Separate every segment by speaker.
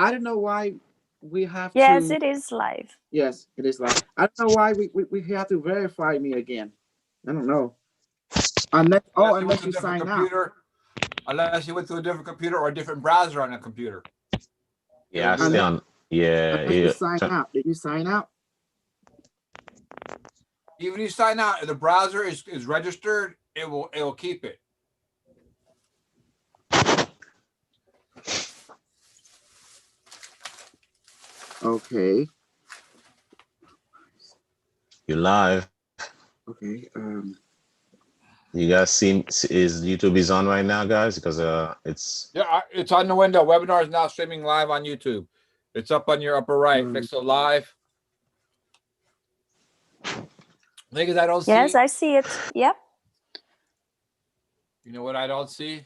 Speaker 1: I don't know why we have
Speaker 2: Yes,
Speaker 1: to.
Speaker 2: it is live.
Speaker 1: Yes, it is live. I don't know why we have to verify me again. I don't know. Unless you sign out.
Speaker 3: Unless you went to a different computer or a different browser on a computer.
Speaker 4: Yeah, I
Speaker 3: It'll do
Speaker 4: stay
Speaker 1: Unless,
Speaker 3: that.
Speaker 4: on. Yeah,
Speaker 1: unless you
Speaker 4: yeah.
Speaker 1: sign out. Did you sign out?
Speaker 3: Even if you sign out, if the browser is registered, it will keep it.
Speaker 1: Okay.
Speaker 4: You live.
Speaker 1: Okay.
Speaker 4: You guys see is YouTube is on right now, guys? Because it's
Speaker 3: It's on the window. Webinar is now streaming live on YouTube. It's up on your upper right next to live. Niggas, I don't
Speaker 2: Yes,
Speaker 3: see.
Speaker 2: I see it. Yep.
Speaker 3: You know what I don't see?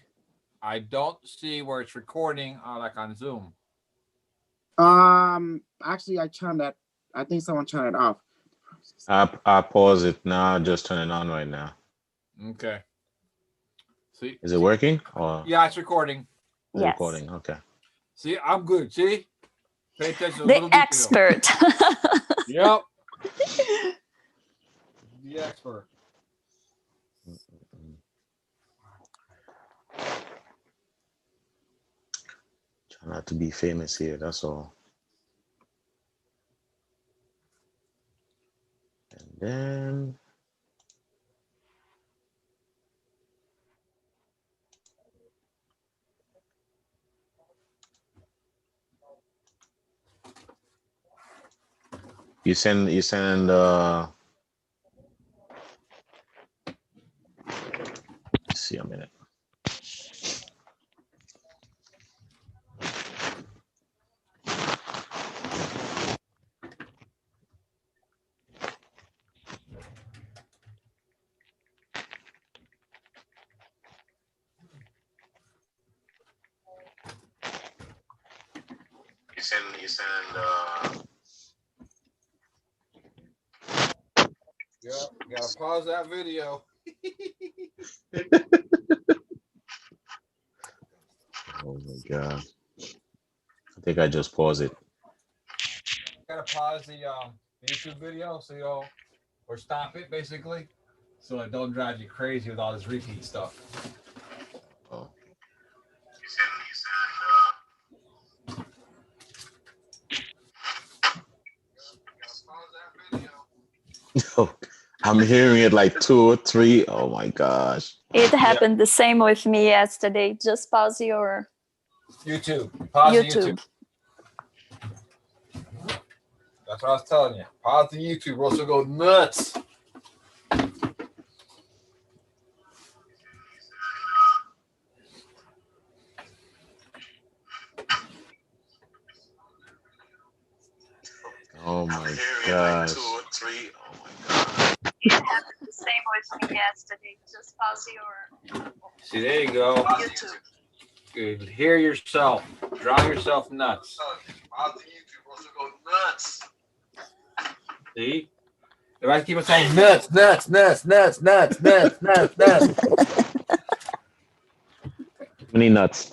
Speaker 3: I don't see where it's recording like on Zoom.
Speaker 1: Actually, I turned that. I think someone turned it off.
Speaker 4: I pause it now. Just turn it on right now.
Speaker 3: Okay. See?
Speaker 4: Is it working or
Speaker 3: Yeah, it's recording.
Speaker 4: it's
Speaker 2: Yes.
Speaker 4: recording? Okay.
Speaker 3: See, I'm good. See? Pay attention to
Speaker 2: The
Speaker 3: little detail.
Speaker 2: expert.
Speaker 3: Yep. The expert.
Speaker 4: Try not to be famous here. That's all. And then you send see a minute. You send
Speaker 3: Yep. Gotta pause that video.
Speaker 4: oh my god. I think I just paused it.
Speaker 3: Gotta pause the YouTube video so you'll or stop it basically. So it don't drive you crazy with all this repeat stuff.
Speaker 4: Oh. Oh, I'm hearing it like 2 or 3. Oh my gosh.
Speaker 2: It happened the same with me yesterday. Just pause your
Speaker 3: YouTube. Pause
Speaker 2: YouTube.
Speaker 3: the YouTube. That's what I was telling you. Pause the YouTube, or else it'll go nuts.
Speaker 4: Oh my gosh. 2 or 3. Oh my god.
Speaker 2: It happened the same with me yesterday. Just pause your
Speaker 3: See, there you go.
Speaker 2: YouTube.
Speaker 3: You can hear yourself. Drive yourself nuts. Pause the YouTube, or else it'll go nuts. See? If I keep on saying nuts, nuts, nuts, nuts, nuts, nuts, nuts, nuts.
Speaker 4: Many nuts.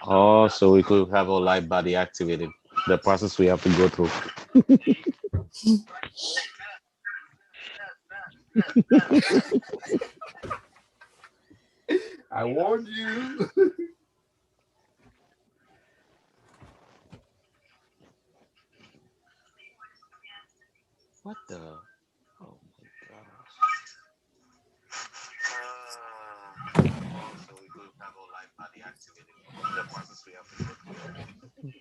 Speaker 4: Oh, so we could have our live body activated. The process we have to go through.
Speaker 3: I warned you.
Speaker 4: What the? Oh my gosh. So we could have our live body activated. The process we have to go through.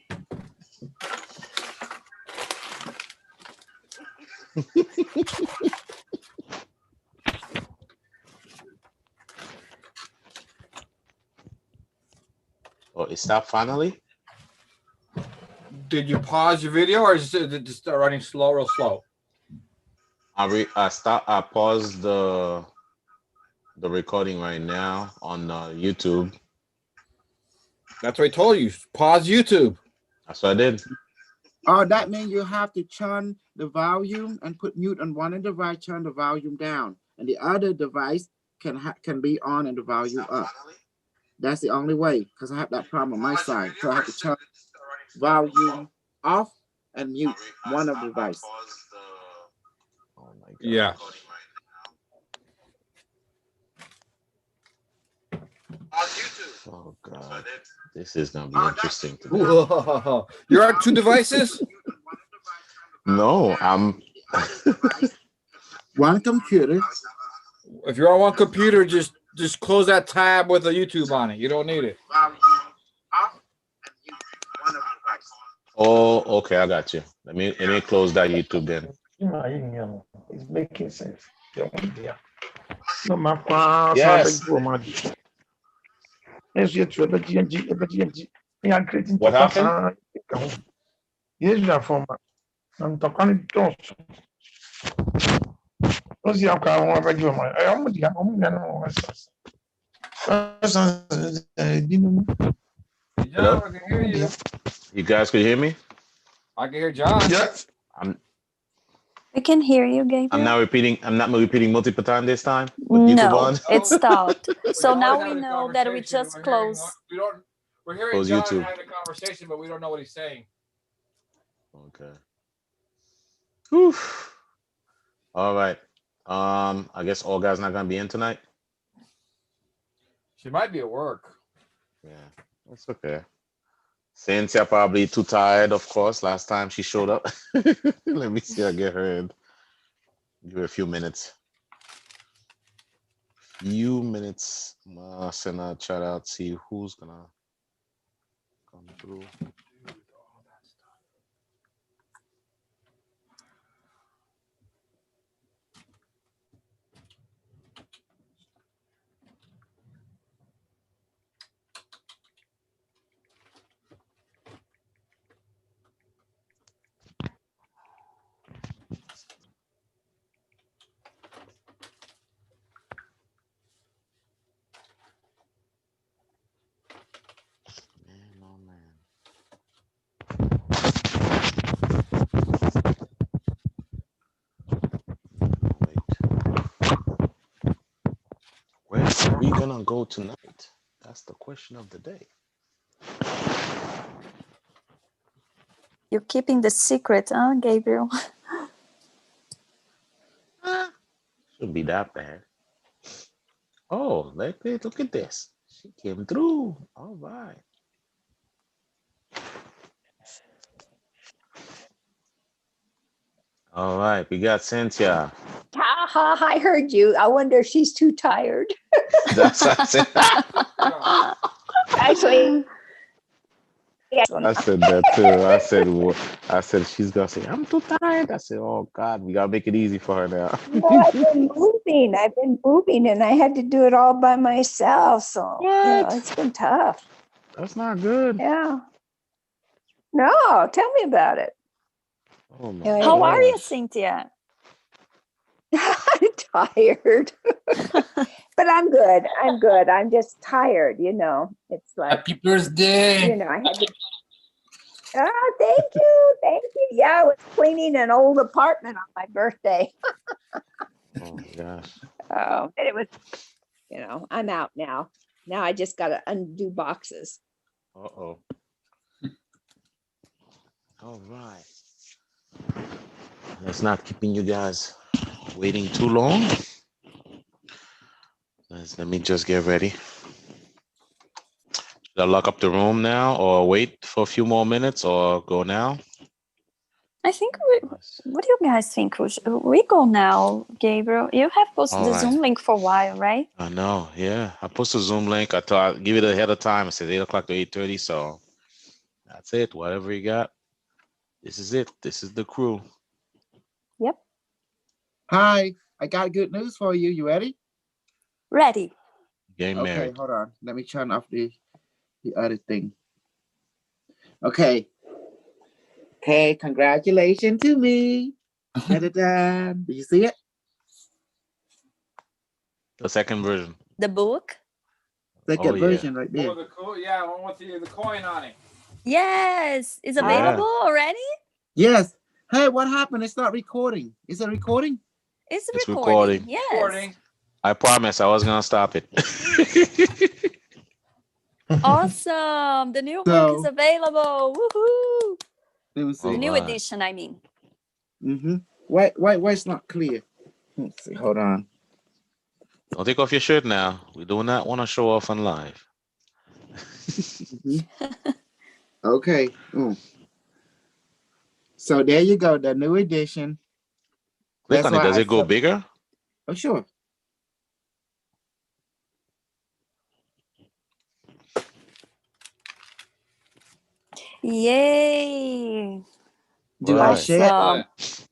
Speaker 4: Oh, it stopped finally?
Speaker 3: Did you pause your video or is it just running slow, real slow?
Speaker 4: I paused the recording right now on YouTube.
Speaker 3: That's what I told you. Pause YouTube.
Speaker 4: That's what I did.
Speaker 1: Oh, that means you have to turn the volume and put mute on one device, turn the volume down, and the other device can be on and the volume up. That's the only way, because I have that problem on my side. So I have to turn volume off and mute one of the devices.
Speaker 4: Oh my God.
Speaker 3: Yeah.
Speaker 4: Oh God. This is gonna be interesting today.
Speaker 3: Whoa. You're on 2 devices?
Speaker 4: No, I'm
Speaker 1: One computer.
Speaker 3: If you're on one computer, just close that tab with a YouTube on it. You don't need it.
Speaker 4: Oh, okay, I got you. Let me close that YouTube then.
Speaker 5: It's making sense. No,
Speaker 4: Yes. What happened? Hello?
Speaker 3: I can hear you.
Speaker 4: You guys could hear me?
Speaker 3: I can hear John.
Speaker 5: Yes.
Speaker 2: We can hear you, Gabriel.
Speaker 4: I'm not repeating multiple times this time with YouTube
Speaker 2: No,
Speaker 4: on.
Speaker 2: it stopped. So
Speaker 3: We
Speaker 2: now
Speaker 3: always
Speaker 2: we
Speaker 3: have a
Speaker 2: know that we
Speaker 3: conversation.
Speaker 2: just
Speaker 3: We're hearing-
Speaker 2: close.
Speaker 3: We're hearing
Speaker 4: Close
Speaker 3: John
Speaker 4: YouTube.
Speaker 3: having a conversation, but we don't know what he's saying.
Speaker 4: Okay. Whew. All right. I guess all guys not gonna be in tonight.
Speaker 3: She might be at work.
Speaker 4: Yeah, that's okay. Cynthia probably too tired, of course. Last time she showed up. Let me see. I get her in. Give her a few minutes. Send a chat out. See who's gonna come through. Man, oh man. Where are we gonna go tonight? That's the question of the day.
Speaker 2: You're keeping the secret, huh, Gabriel?
Speaker 4: Shouldn't be that bad. Oh, look at this. She came through. All right. All right, we got Cynthia.
Speaker 6: Ha ha, I heard you. I wonder if she's too tired.
Speaker 4: That's what I said.
Speaker 6: Actually,
Speaker 4: I said that too. I said she's gonna say, I'm too tired. I said, oh God, we gotta make it easy for her now.
Speaker 6: well, I've been moving and I had to do it all by myself. So
Speaker 4: What?
Speaker 6: it's been tough.
Speaker 4: That's not good.
Speaker 6: Yeah. No, tell me about it.
Speaker 4: Oh my
Speaker 6: Yeah,
Speaker 2: How are you,
Speaker 4: gosh.
Speaker 2: Cynthia?
Speaker 6: I'm tired. But I'm good. I'm just tired, It's like,
Speaker 7: Happy birthday.
Speaker 6: I had to. Oh, thank you. Yeah, I was cleaning an old apartment on my birthday.
Speaker 4: Oh my gosh.
Speaker 6: Oh, and it was, I'm out now. Now I just got to undo boxes.
Speaker 4: Uh-oh. All right. Let's not keeping you guys waiting too long. Let me just get ready. Should I lock up the room now or wait for a few more minutes or go now?
Speaker 2: I think what do you guys think? We go now, Gabriel. You have posted
Speaker 4: All
Speaker 2: the
Speaker 4: right.
Speaker 2: Zoom link for a while, right?
Speaker 4: I know, yeah. I posted a Zoom link. I thought I'd give it ahead of time. I said 8 o'clock to 8:30. So that's it. Whatever you got. This is it. This is the crew.
Speaker 2: Yep.
Speaker 1: Hi, I got good news for you. You ready?
Speaker 2: Ready.
Speaker 4: Getting
Speaker 1: Okay,
Speaker 4: married.
Speaker 1: hold on. Let me turn off the other thing. Okay. Okay, congratulations to me. Da-da-da. Do you see it?
Speaker 4: The second version.
Speaker 2: The book.
Speaker 1: Second
Speaker 4: yeah.
Speaker 1: version right there.
Speaker 3: Oh, the coin on it.
Speaker 2: Yes, it's
Speaker 4: Yeah.
Speaker 2: available already.
Speaker 1: Yes. Hey, what happened? It's not recording. Is it recording?
Speaker 2: It's
Speaker 4: It's
Speaker 2: recording.
Speaker 4: recording.
Speaker 2: Yes.
Speaker 3: Recording.
Speaker 4: I promise I was gonna stop it.
Speaker 2: Awesome. The new book is
Speaker 1: So
Speaker 2: available. Woohoo.
Speaker 1: let me
Speaker 2: The
Speaker 1: see.
Speaker 2: new
Speaker 4: Alright.
Speaker 2: edition, I mean.
Speaker 1: Mm-hmm. Why it's not clear? Let's see. Hold on.
Speaker 4: Don't take off your shirt now. We do not want to show off on live.
Speaker 1: Mhm. Okay. So there you go. The new edition.
Speaker 4: Click
Speaker 1: That's
Speaker 4: on it.
Speaker 1: why
Speaker 4: Does
Speaker 1: I
Speaker 4: it go
Speaker 1: felt.
Speaker 4: bigger?
Speaker 1: Oh, sure.
Speaker 2: Yay.
Speaker 1: Do I
Speaker 4: Right.
Speaker 1: share?
Speaker 2: Awesome.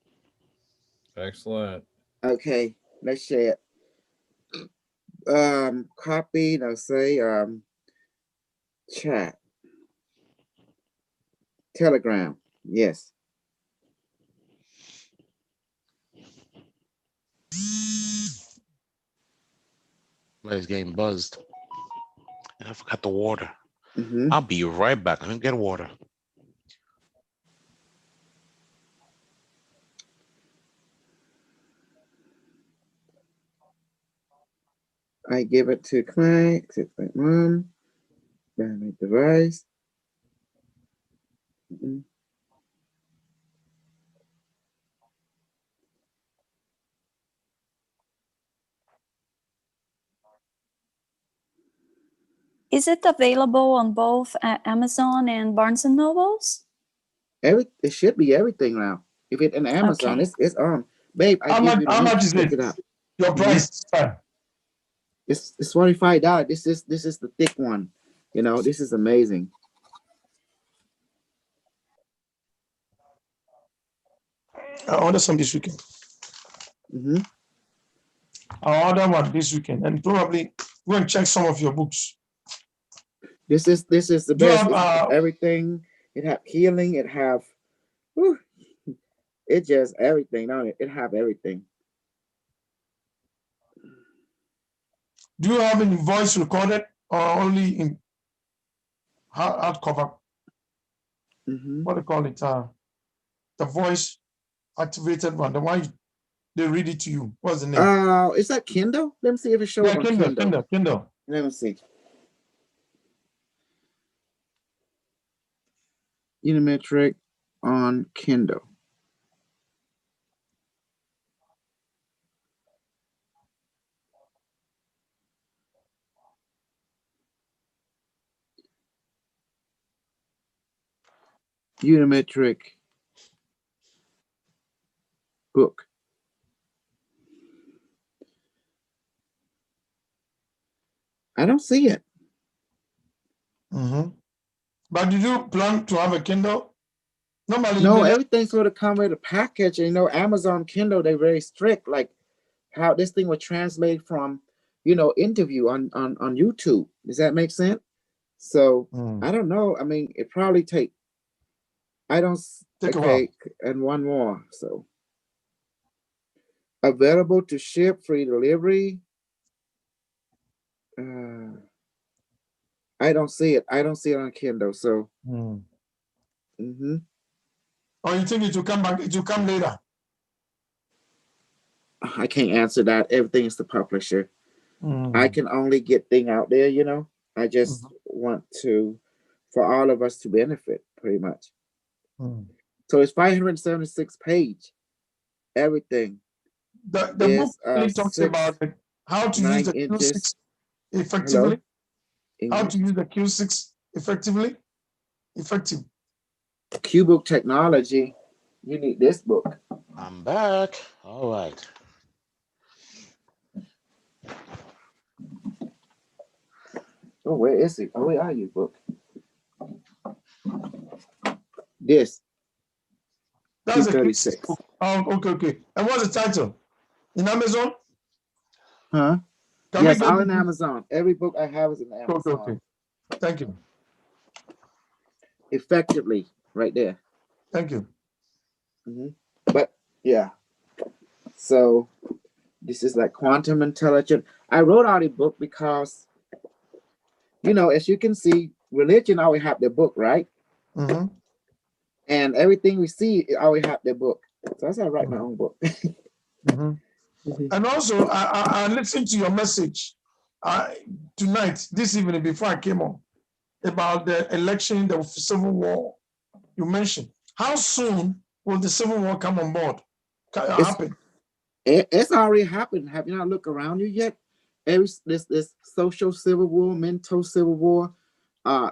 Speaker 3: Excellent.
Speaker 1: Okay. Let's share. Copy. Now say chat. Telegram. Yes.
Speaker 4: It's getting buzzed. And I forgot the water.
Speaker 1: Mm-hmm.
Speaker 4: I'll be right back. Let me get water.
Speaker 1: I give it to client. 6.1. Dynamic device. Mhm.
Speaker 2: Is it available on both Amazon and Barnes and Nobles?
Speaker 1: It should be everything now. If it's in Amazon,
Speaker 2: Okay.
Speaker 1: it's on. Babe, I
Speaker 5: How
Speaker 1: give
Speaker 5: much?
Speaker 1: you the
Speaker 5: How
Speaker 1: link.
Speaker 5: much is
Speaker 1: Check
Speaker 5: it?
Speaker 1: it out.
Speaker 5: Your price, sir.
Speaker 1: It's $45. This is the thick one. You know, this is amazing.
Speaker 5: I'll order some this weekend.
Speaker 1: Mm-hmm.
Speaker 5: I'll order one this weekend and probably go and check some of your books.
Speaker 1: This is the
Speaker 5: Do you
Speaker 1: best.
Speaker 5: have
Speaker 1: It's everything. It have healing. It have whew, it just everything on it. It have everything.
Speaker 5: do you have any voice recorded or only in hardcover?
Speaker 1: Mm-hmm.
Speaker 5: What do you call it? The voice activated one, the one they read it to you. What's the name?
Speaker 1: Is that Kindle? Let me see if it shows
Speaker 5: Yeah,
Speaker 1: up on
Speaker 5: Kindle,
Speaker 1: Kindle.
Speaker 5: Kindle.
Speaker 1: Let me see. Unimetrix on Kindle. Unimetrix book. I don't see it.
Speaker 5: Mm-hmm. But did you plan to have a Kindle? Normally,
Speaker 1: No, everything's sort of come with a package. And, you know, Amazon Kindle, they're very strict. Like how this thing was translated from, interview on YouTube. Does that make sense? So I don't know. I mean, it probably take. I don't.
Speaker 5: Take a while.
Speaker 1: Okay, and one more. So available to ship, free delivery. I don't see it. I don't see it on Kindle. So. Mm-hmm.
Speaker 5: Or you think it will come back? It will come later.
Speaker 1: I can't answer that. Everything is the publisher. I can only get thing out there, I just want for all of us to benefit pretty much. So it's 576 page. Everything.
Speaker 5: The book really talks
Speaker 1: 6,
Speaker 5: about how to use
Speaker 1: 9
Speaker 5: the
Speaker 1: inches.
Speaker 5: Q6 effectively.
Speaker 1: Hello?
Speaker 5: How to use the Q6 effectively. Effective.
Speaker 1: Q-book technology. You need this book.
Speaker 4: I'm back. All right.
Speaker 1: Oh, where is it? Oh, where are you, book? This.
Speaker 5: That's a
Speaker 1: Q36.
Speaker 5: Q6 book. Oh, okay. And what's the title? In Amazon?
Speaker 1: Huh?
Speaker 5: Can
Speaker 1: Yes,
Speaker 5: we get
Speaker 1: all in Amazon. Every book I have is in Amazon.
Speaker 5: Okay. Thank you.
Speaker 1: Effectively, right there.
Speaker 5: Thank you.
Speaker 1: But yeah. So this is like quantum intelligence. I wrote out a book because, as you can see, religion always have their book, right? And everything we see, I always have their book. So that's how I write my own book.
Speaker 5: Mhm. And also, I listened to your message tonight, this evening, before I came on, about the election, the civil war you mentioned. How soon will the civil war come on board? Happen?
Speaker 1: It's already happened. Have you not looked around you yet? This social civil war, mental civil war, then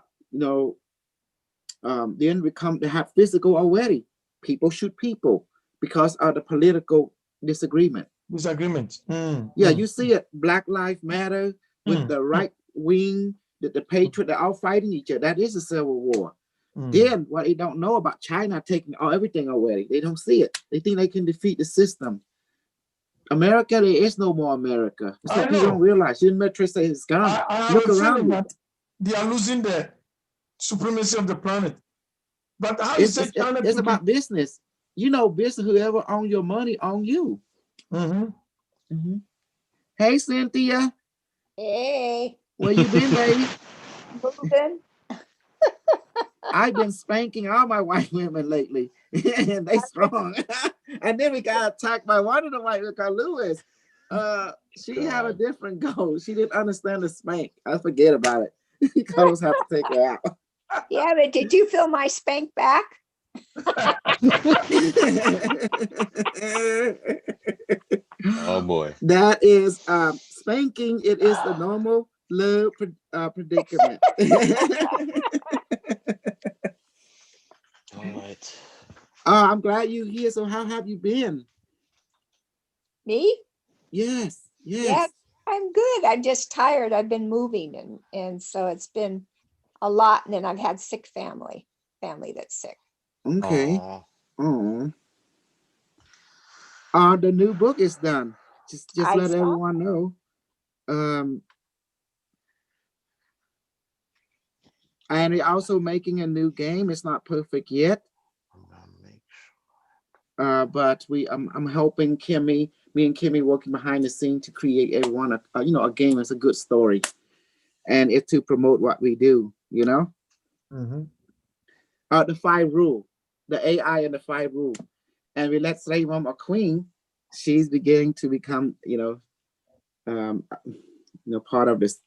Speaker 1: they have physical already. People shoot people because of the political disagreement.
Speaker 5: Disagreement.
Speaker 1: Yeah, you see it. Black Lives Matter with the right wing, the patriot, they're all fighting each other. That is a civil war. Then what they don't know about China taking everything already. They don't see it. They think they can defeat the system. America, there is no more America. That's what people don't realize. Unimetrix says it's gone.
Speaker 5: I
Speaker 1: Look
Speaker 5: have a
Speaker 1: around
Speaker 5: feeling
Speaker 1: you.
Speaker 5: that they are losing the supremacy of the planet. But how you say China?
Speaker 1: It's about business. You know, business. Whoever owns your money own you. Hey, Cynthia.
Speaker 6: Hey.
Speaker 1: Where you been, baby?
Speaker 6: Moving.
Speaker 1: I've been spanking all my white women lately, and they strong. And then we got attacked by one of the white women called Lewis. She had a different goal. She didn't understand the spank. I forget about it. Because have to take her out.
Speaker 6: Yeah, but did you feel my spank back?
Speaker 4: Oh boy.
Speaker 1: That is spanking. It is the normal love predicament.
Speaker 4: All right.
Speaker 1: I'm glad you're here. So how have you been?
Speaker 6: Me?
Speaker 1: Yes.
Speaker 6: Yeah, I'm good. I'm just tired. I've been moving and so it's been a lot. And then I've had sick family that's sick.
Speaker 1: Okay. Oh. The new book is done. Just let everyone know. And we're also making a new game. It's not perfect yet. But I'm helping Kimmy. Me and Kimmy working behind the scene to create everyone a game that's a good story, and it's to promote what we do. The 5 rule, the AI and the 5 rule, and we let Slave Mom a queen. She's beginning to become part of this.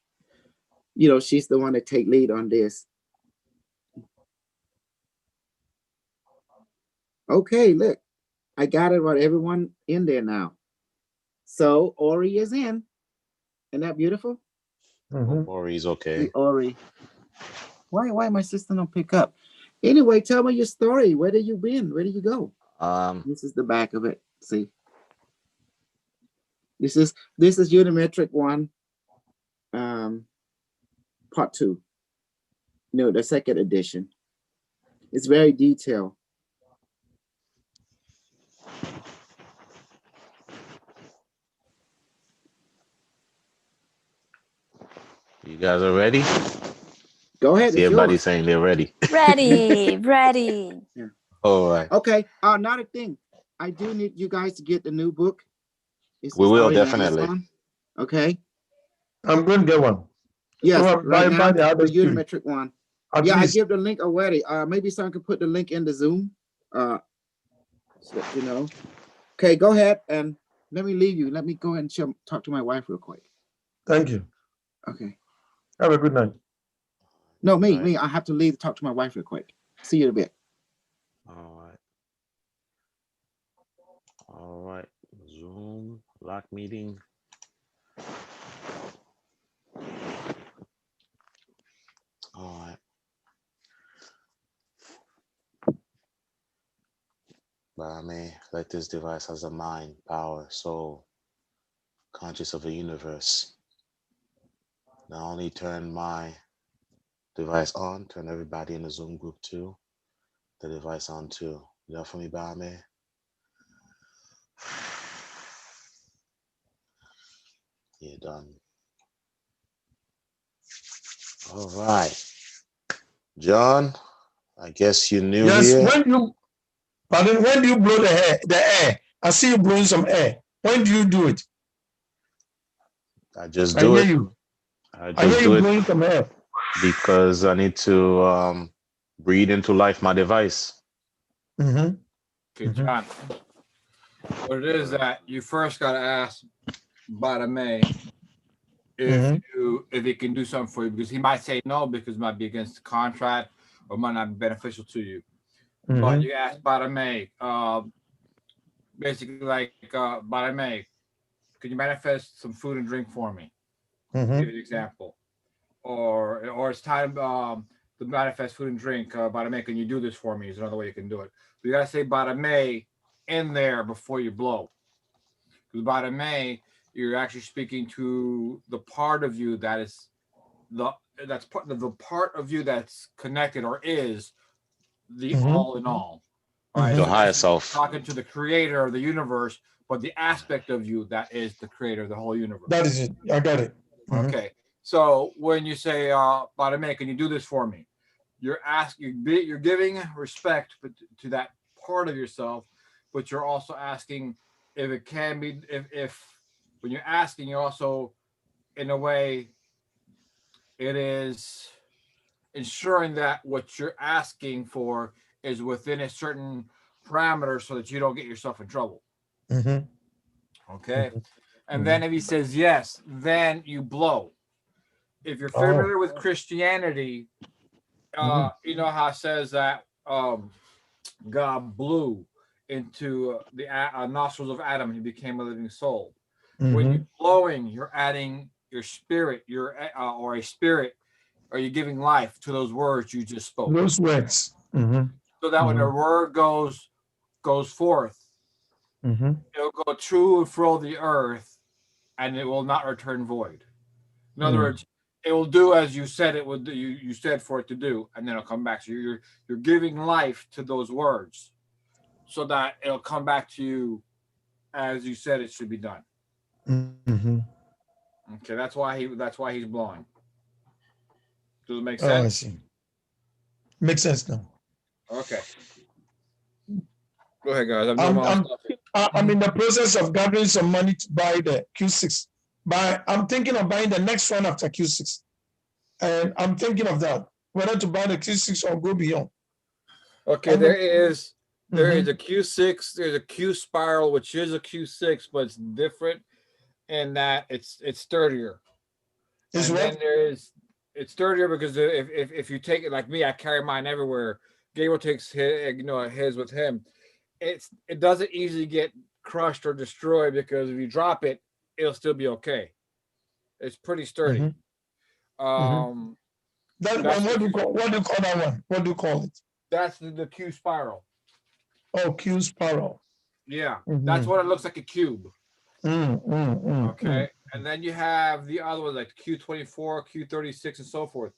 Speaker 1: She's the one that take lead on this. Okay, look, I got it about everyone in there now. So Ori is in. Isn't that beautiful?
Speaker 4: Ori's okay.
Speaker 1: Ori. Why my sister don't pick up? Anyway, tell me your story. Where did you been? Where did you go? This is the back of it. See. This is Unimetrix 1. Part 2. No, the second edition. It's very detailed.
Speaker 4: You guys are ready?
Speaker 1: Go ahead.
Speaker 4: See, everybody's saying they're ready.
Speaker 2: Ready.
Speaker 1: Yeah.
Speaker 4: All right.
Speaker 1: Okay. Another thing. I do need you guys to get the new book.
Speaker 4: We will definitely.
Speaker 1: Okay.
Speaker 5: I'm going to get one.
Speaker 1: Yes,
Speaker 5: So
Speaker 1: right now
Speaker 5: the
Speaker 1: the Unimetrix 1.
Speaker 5: At
Speaker 1: Yeah,
Speaker 5: least.
Speaker 1: I give the link already. Maybe someone can put the link in the Zoom. So that you know. Okay, go ahead and let me leave you. Let me go and talk to my wife real quick.
Speaker 5: Thank you.
Speaker 1: Okay.
Speaker 5: Have a good night.
Speaker 1: No, me. I have to leave to talk to my wife real quick. See you in a bit.
Speaker 4: All right. Zoom lock meeting. All right. But I may let this device has a mind, power, soul, conscious of the universe. Not only turn my device on, turn everybody in the Zoom group too. The device on too. You know for me, Bame? Yeah, done. All right. John, I guess you knew here.
Speaker 5: When do you blow the air? I see you blowing some air. When do you do it?
Speaker 4: I just do it.
Speaker 5: I hear you blowing some air.
Speaker 4: Because I need to breathe into life my device.
Speaker 5: Mm-hmm.
Speaker 3: Okay, John. What it is that you first got to ask Bada May if he can do something for you, because he might say no because it might be against the contract or might not be beneficial to you. But you ask Bada May, basically like Bada May, could you manifest some food and drink for me? Give you an example. Or it's time to manifest food and drink. Bada May, can you do this for me? Is another way you can do it. But you gotta say Bada May in there before you blow. Because Bada May, you're actually speaking to the part of you that is the part of you that's connected or is the all in all. All right,
Speaker 4: Your
Speaker 3: so
Speaker 4: higher
Speaker 3: this is
Speaker 4: self.
Speaker 3: talking to the creator of the universe, but the aspect of you that is the creator of the whole universe.
Speaker 5: That is it. I got it.
Speaker 3: Okay. So when you say, Bada May, can you do this for me? You're asking, you're giving respect to that part of yourself, but you're also asking if it can be, if when you're asking, you're also, in a way, it is ensuring that what you're asking for is within a certain parameter so that you don't get yourself in trouble. Okay. And then if he says yes, then you blow. If you're familiar with Christianity, you know how it says that God blew into the nostrils of Adam, he became a living soul. When you're blowing, you're adding your spirit, or a spirit, or you're giving life to those words you just spoke.
Speaker 5: Those words.
Speaker 3: So that when the word goes forth, it'll go to and fro the earth, and it will not return void. In other words, it will do as you said it would do. You said for it to do, and then it'll come back to you. You're giving life to those words, so that it'll come back to you as you said it should be done. Okay, that's why he's blowing. Does it make sense?
Speaker 5: Oh, I see. Makes sense now.
Speaker 3: Okay. Go ahead, guys.
Speaker 5: I'm in the process of gathering some money to buy the Q6. But I'm thinking of buying the next one after Q6. And I'm thinking of that, whether to buy the Q6 or go beyond.
Speaker 3: Okay, there is a Q6, there's a Q spiral, which is a Q6, but it's different in that it's sturdier.
Speaker 5: Is
Speaker 3: and
Speaker 5: what?
Speaker 3: then it's sturdier because if you take it like me, I carry mine everywhere. Gabriel takes his with him. It doesn't easily get crushed or destroyed because if you drop it, it'll still be okay. It's pretty sturdy.
Speaker 5: That one, what do you call that one? What do you call it?
Speaker 3: That's the Q spiral.
Speaker 5: Oh, Q spiral.
Speaker 3: Yeah, that's what it looks like, a cube. Okay, and then you have the other ones like Q24, Q36, and so forth.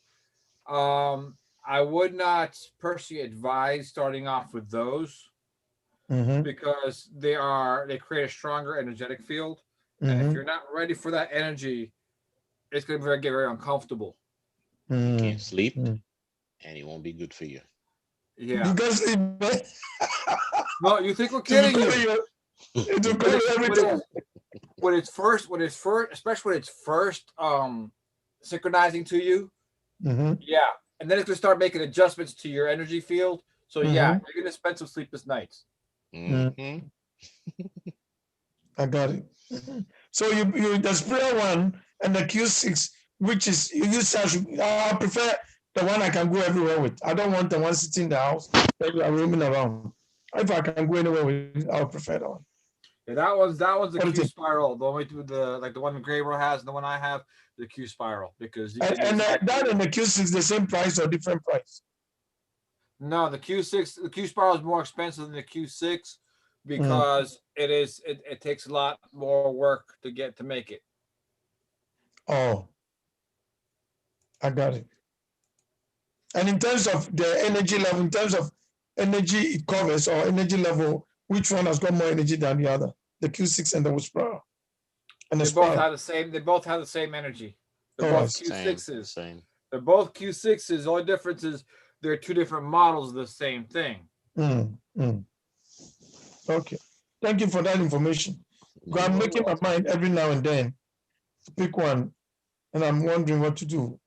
Speaker 3: I would not personally advise starting off with those because they create a stronger energetic field, and if you're not ready for that energy, it's going to get very uncomfortable.
Speaker 4: You can't sleep, and it won't be good for you.
Speaker 3: Yeah.
Speaker 5: You can't sleep.
Speaker 3: No, you think we're kidding you? When it's first, especially when it's first synchronizing to you, yeah, and then it's gonna start making adjustments to your energy field. So yeah, you're gonna spend some sleepless nights.
Speaker 5: I got it. So you the sprayer one and the Q6, which is I prefer the one I can go everywhere with. I don't want the one sitting in the house that you are roaming around. If I can go anywhere with it, I'll prefer that one.
Speaker 3: Yeah, that was the Q spiral. The only the one Gabriel has and the one I have, the Q spiral, because
Speaker 5: that and the Q6 the same price or different price?
Speaker 3: No, the Q spiral is more expensive than the Q6 because it takes a lot more work to make it.
Speaker 5: Oh, I got it. And in terms of the energy level, in terms of energy it covers or energy level, which one has got more energy than the other? The Q6 and the spiral. And
Speaker 3: they both have the same. They both have the same energy. They're both Q6s.
Speaker 4: Same.
Speaker 3: They're both Q6s. The only difference is they're two different models of the same thing.
Speaker 5: Okay. Thank you for that information. I'm making my mind every now and then to pick one, and I'm wondering what to do.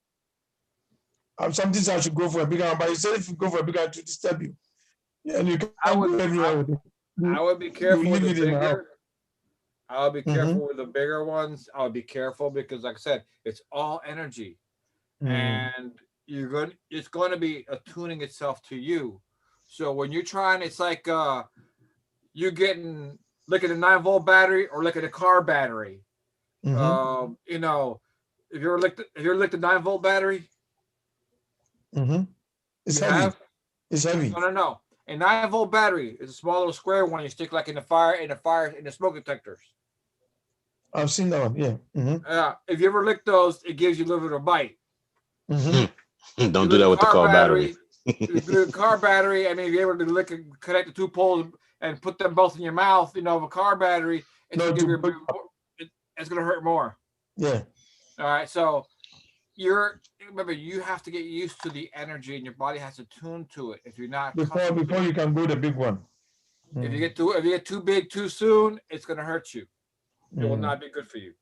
Speaker 5: Sometimes I should go for a bigger one, but you said if you go for a bigger one to disturb you. Yeah, and you can't
Speaker 3: I would-
Speaker 5: go everywhere with it.
Speaker 3: I would be careful with
Speaker 5: leave
Speaker 3: the
Speaker 5: it in the house.
Speaker 3: bigger. I would be
Speaker 5: Mhm.
Speaker 3: careful with the bigger ones. I would be careful because, like I said, it's all energy, and it's going to be attuning itself to you. So when you're trying, it's like you're getting look at a 9-volt battery or look at a car battery. You know, if you're looked at 9-volt battery,
Speaker 5: It's
Speaker 3: you
Speaker 5: heavy.
Speaker 3: have
Speaker 5: It's heavy.
Speaker 3: no. A 9-volt battery is a small little square one you stick like in the smoke detectors.
Speaker 5: I've seen that one. Yeah.
Speaker 3: If you ever lick those, it gives you a little bit of bite.
Speaker 4: Don't do that with the car battery.
Speaker 3: The car battery. I mean, if you ever lick it, connect the two poles and put them both in your mouth, you know, of a car battery, it's
Speaker 5: No,
Speaker 3: gonna give you it's gonna hurt more.
Speaker 5: Yeah.
Speaker 3: All right, so remember you have to get used to the energy, and your body has to tune to it. If you're not
Speaker 5: Before you can go the big one.
Speaker 3: if you get too big too soon, it's gonna hurt you. It will not be good for you.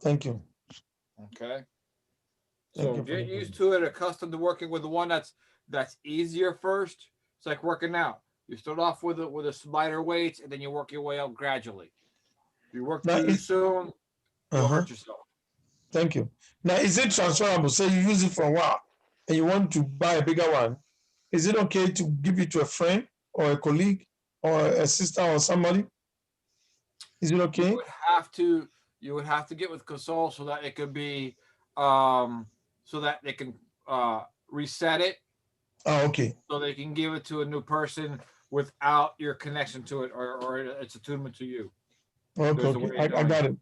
Speaker 5: Thank you.
Speaker 3: Okay.
Speaker 5: Thank
Speaker 3: So
Speaker 5: you for
Speaker 3: get
Speaker 5: the-
Speaker 3: used to it, accustomed to working with the one that's easier first. It's like working out. You start off with a lighter weights, and then you work your way up gradually. If you work
Speaker 5: Now,
Speaker 3: too soon, you'll hurt yourself.
Speaker 5: Thank you. Now, is it transferable? Say you use it for a while and you want to buy a bigger one. Is it okay to give it to a friend or a colleague or a sister or somebody? Is it okay?
Speaker 3: You would have to get with Console so that it could be so that they can reset it.
Speaker 5: Oh, okay.
Speaker 3: So they can give it to a new person without your connection to it or its attunement to you.
Speaker 5: Okay. I got it.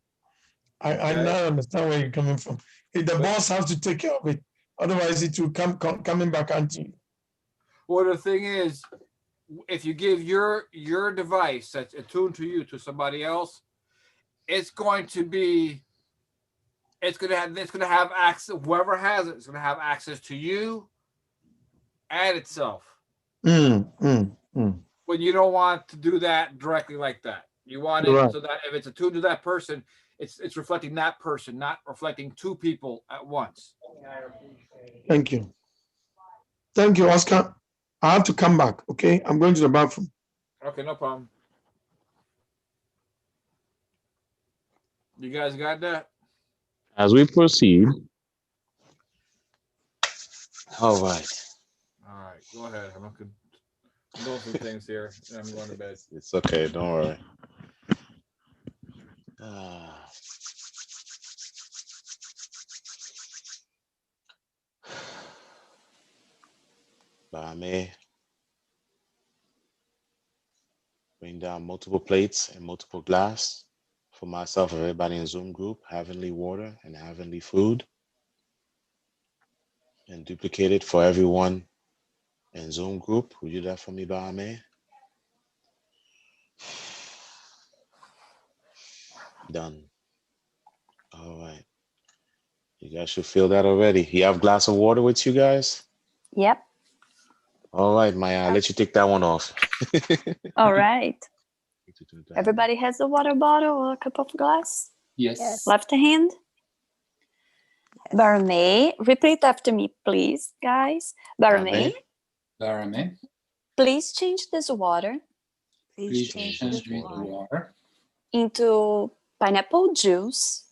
Speaker 5: I now understand where you're coming from. The boss has to take care of it. Otherwise, it will coming back onto you.
Speaker 3: Well, the thing is, if you give your device that's attuned to you to somebody else, it's going to have access. Whoever has it is going to have access to you and itself. But you don't want to do that directly like that. You want it so that if it's attuned to that person, it's reflecting that person, not reflecting two people at once.
Speaker 5: Thank you. Thank you, Oscar. I have to come back. Okay, I'm going to the bathroom.
Speaker 3: Okay, no problem. You guys got that?
Speaker 4: As we proceed. All right.
Speaker 3: All right, go ahead. I'm doing some things here, and I'm going to bed.
Speaker 4: It's okay. Don't worry. Bame. Bring down multiple plates and multiple glass for myself and everybody in Zoom group. Heavenly water and heavenly food. And duplicate it for everyone in Zoom group. Would you do that for me, Bame? Done. All right. You guys should feel that already. You have a glass of water with you guys?
Speaker 2: Yep.
Speaker 4: All right, Maya, I'll let you take that one off.
Speaker 2: All right. Everybody has a water bottle or a cup of glass?
Speaker 7: Yes.
Speaker 2: Left hand? Barame, repeat after me, please, guys. Barame,
Speaker 7: Barame,
Speaker 2: please change this water
Speaker 7: please change this water
Speaker 2: into pineapple juice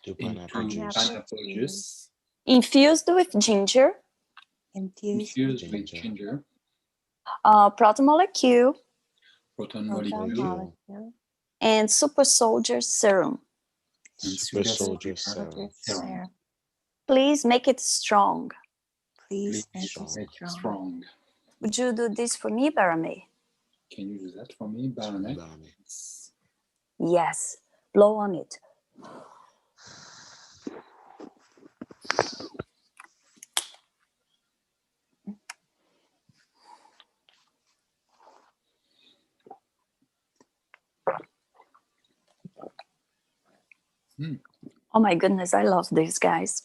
Speaker 4: Do
Speaker 7: into
Speaker 4: pineapple juice.
Speaker 7: pineapple juice
Speaker 2: infused with ginger,
Speaker 7: infused with ginger,
Speaker 2: proton molecule,
Speaker 7: molecule,
Speaker 2: and super soldier serum.
Speaker 7: and
Speaker 4: Super soldier serum.
Speaker 2: Please make it strong.
Speaker 7: Please make it strong.
Speaker 2: Would you do this for me, Barame?
Speaker 7: Can you do that for me, Barame?
Speaker 2: Yes. Blow on it. Oh my goodness, I love these guys.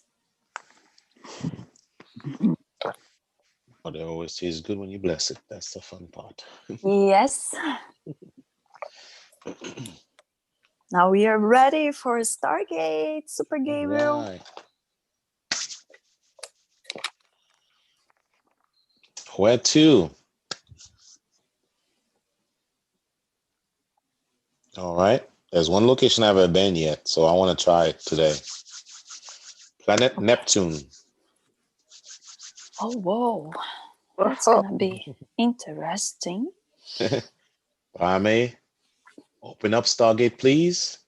Speaker 4: But it always tastes good when you bless it. That's the fun part.
Speaker 2: Yes. Now we are ready for Stargate, Super Gabriel.
Speaker 4: Right. Where to? All right. There's one location I haven't been yet, so I want to try it today. Planet Neptune.
Speaker 2: Oh, whoa. That's going to be interesting.
Speaker 4: Barame, open up Stargate, please.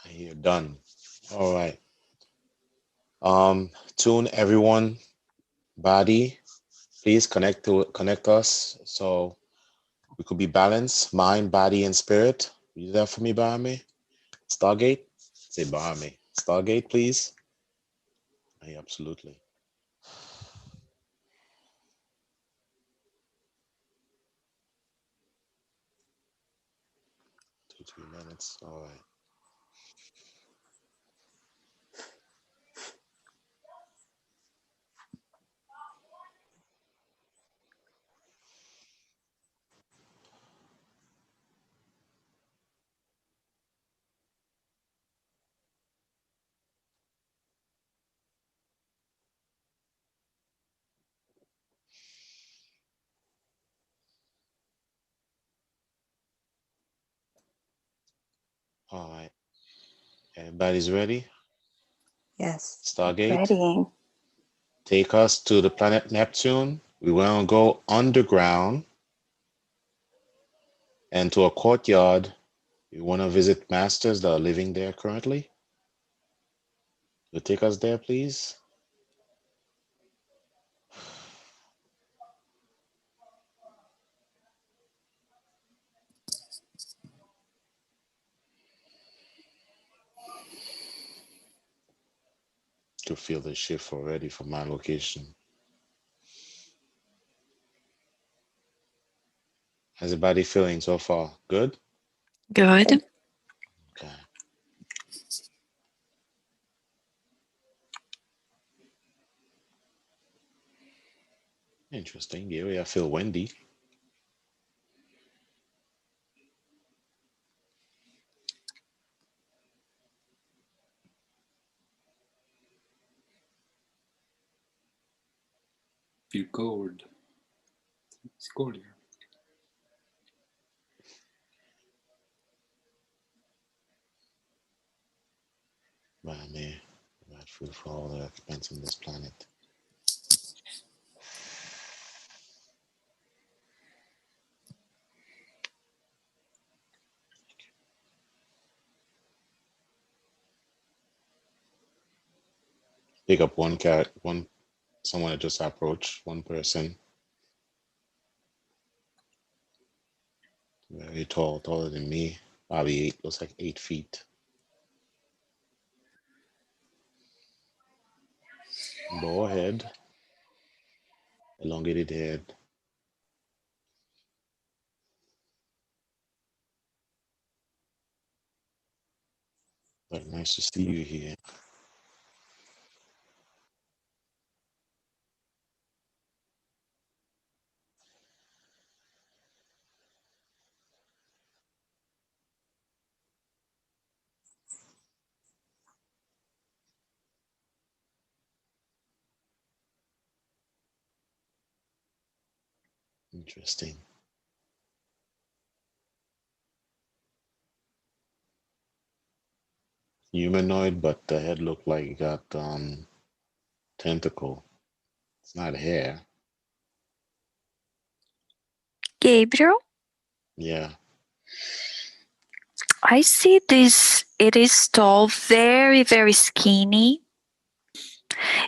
Speaker 4: You're done. All right. Tune everyone, body, please connect us so we could be balanced, mind, body, and spirit. Will you do that for me, Barame? Stargate? Say Barame. Stargate, please. Yeah, absolutely. Two, 3 minutes. All right. All right. Everybody's ready?
Speaker 6: Yes.
Speaker 4: Stargate,
Speaker 2: Ready.
Speaker 4: take us to the planet Neptune. We want to go underground and to a courtyard. We want to visit masters that are living there currently. You take us there, please. To feel the shift already from my location. How's everybody feeling so far? Good?
Speaker 2: Good.
Speaker 4: Okay. Interesting. Gary, I feel windy.
Speaker 7: Feel cold. It's cold here.
Speaker 4: But I may provide food for all the occupants on this planet. Pick up one cat, someone that just approached, one person. Very tall, taller than me. Probably looks like 8 feet. Bow head, elongated head. But nice to see you here. Interesting. Humanoid, but the head looked like it got tentacle. It's not hair.
Speaker 2: Gabriel,
Speaker 4: Yeah.
Speaker 2: I see this. It is tall, very, very skinny.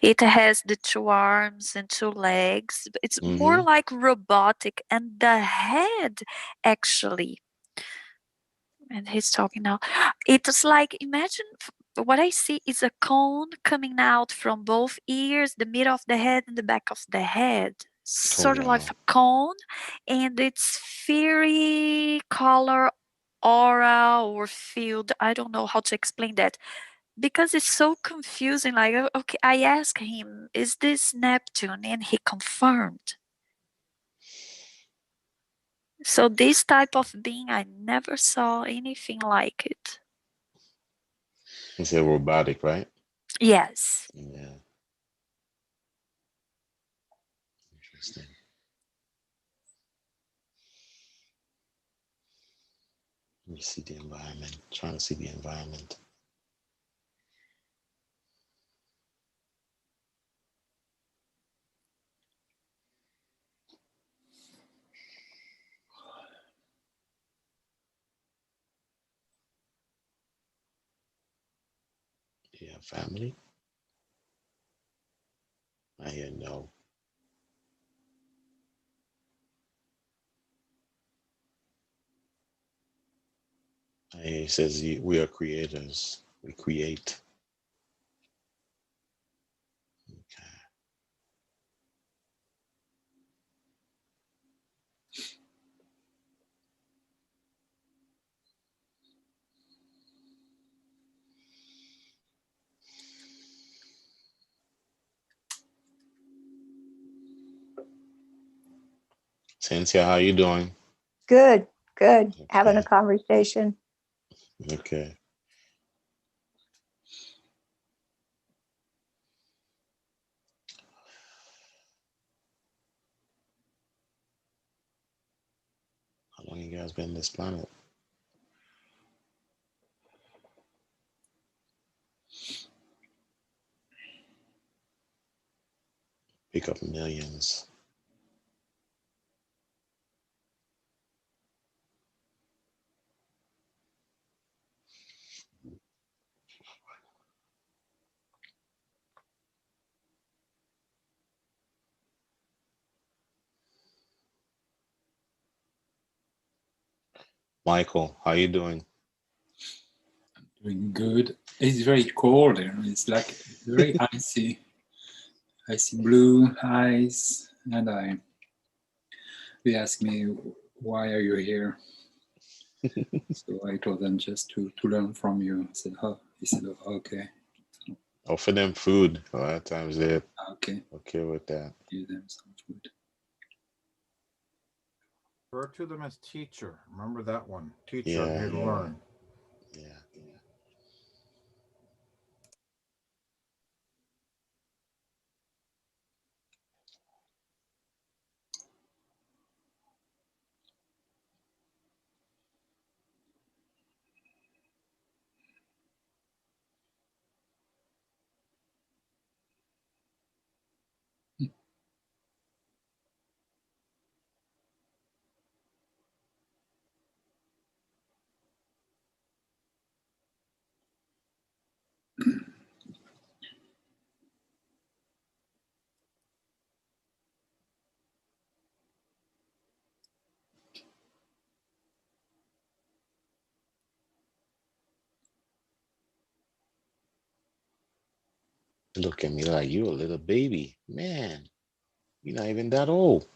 Speaker 2: It has the 2 arms and 2 legs. It's more like robotic. And the head, actually, and he's talking now. It's like, imagine what I see is a cone coming out from both ears, the middle of the head, and the back of the head. Sort of like a cone, and it's very color aura or field. I don't know how to explain that because it's so confusing. Like, okay, I asked him, is this Neptune? And he confirmed. So this type of being, I never saw anything like it.
Speaker 4: It's a robotic, right?
Speaker 2: Yes.
Speaker 4: Yeah. Interesting. Let me see the environment. Trying to see the environment. Yeah, family. I hear no. I hear it says we are creators. We create. Okay. Cynthia, how you doing?
Speaker 6: Good, good.
Speaker 4: Okay.
Speaker 6: Having a conversation.
Speaker 4: Okay. How long you guys been on this planet? Pick up millions. Michael, how you doing?
Speaker 7: Doing good. It's very cold here. It's like very icy, icy blue ice. And they asked me, why are you here? So I told them just to learn from you. I said, oh, he said, oh, okay.
Speaker 4: Offer them food. A lot of times they're
Speaker 7: Okay.
Speaker 4: okay with that.
Speaker 7: Give them some food.
Speaker 3: Refer to them as teacher. Remember that one. Teacher,
Speaker 4: Yeah,
Speaker 3: I'm here to
Speaker 4: yeah.
Speaker 3: learn.
Speaker 4: Yeah. Look at me like you a little baby. Man, you're not even that old.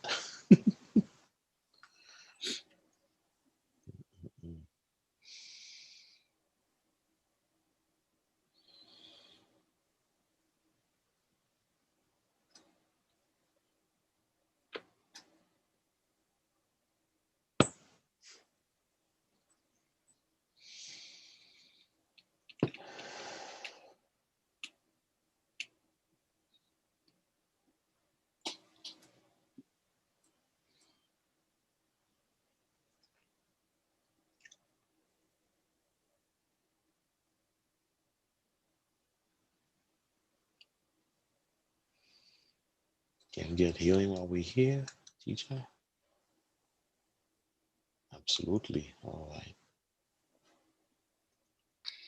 Speaker 4: Can get healing while we're here, teacher? Absolutely. All right.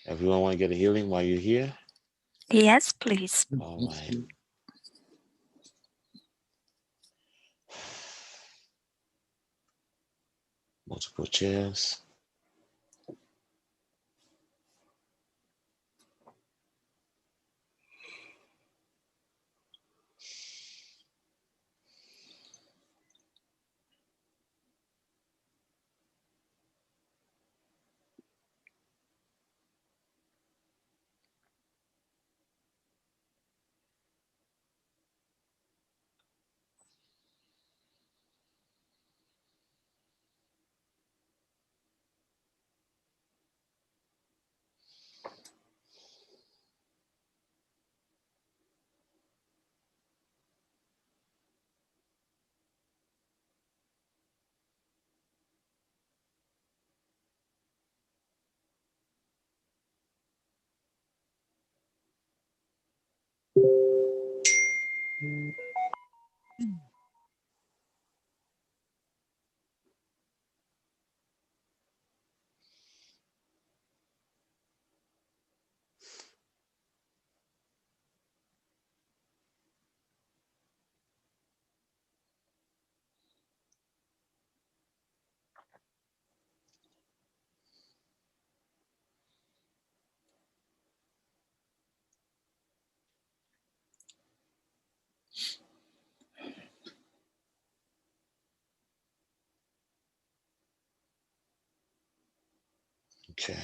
Speaker 4: Everyone want to get a healing while you're here?
Speaker 2: Yes, please.
Speaker 4: All right. Multiple chairs. Okay.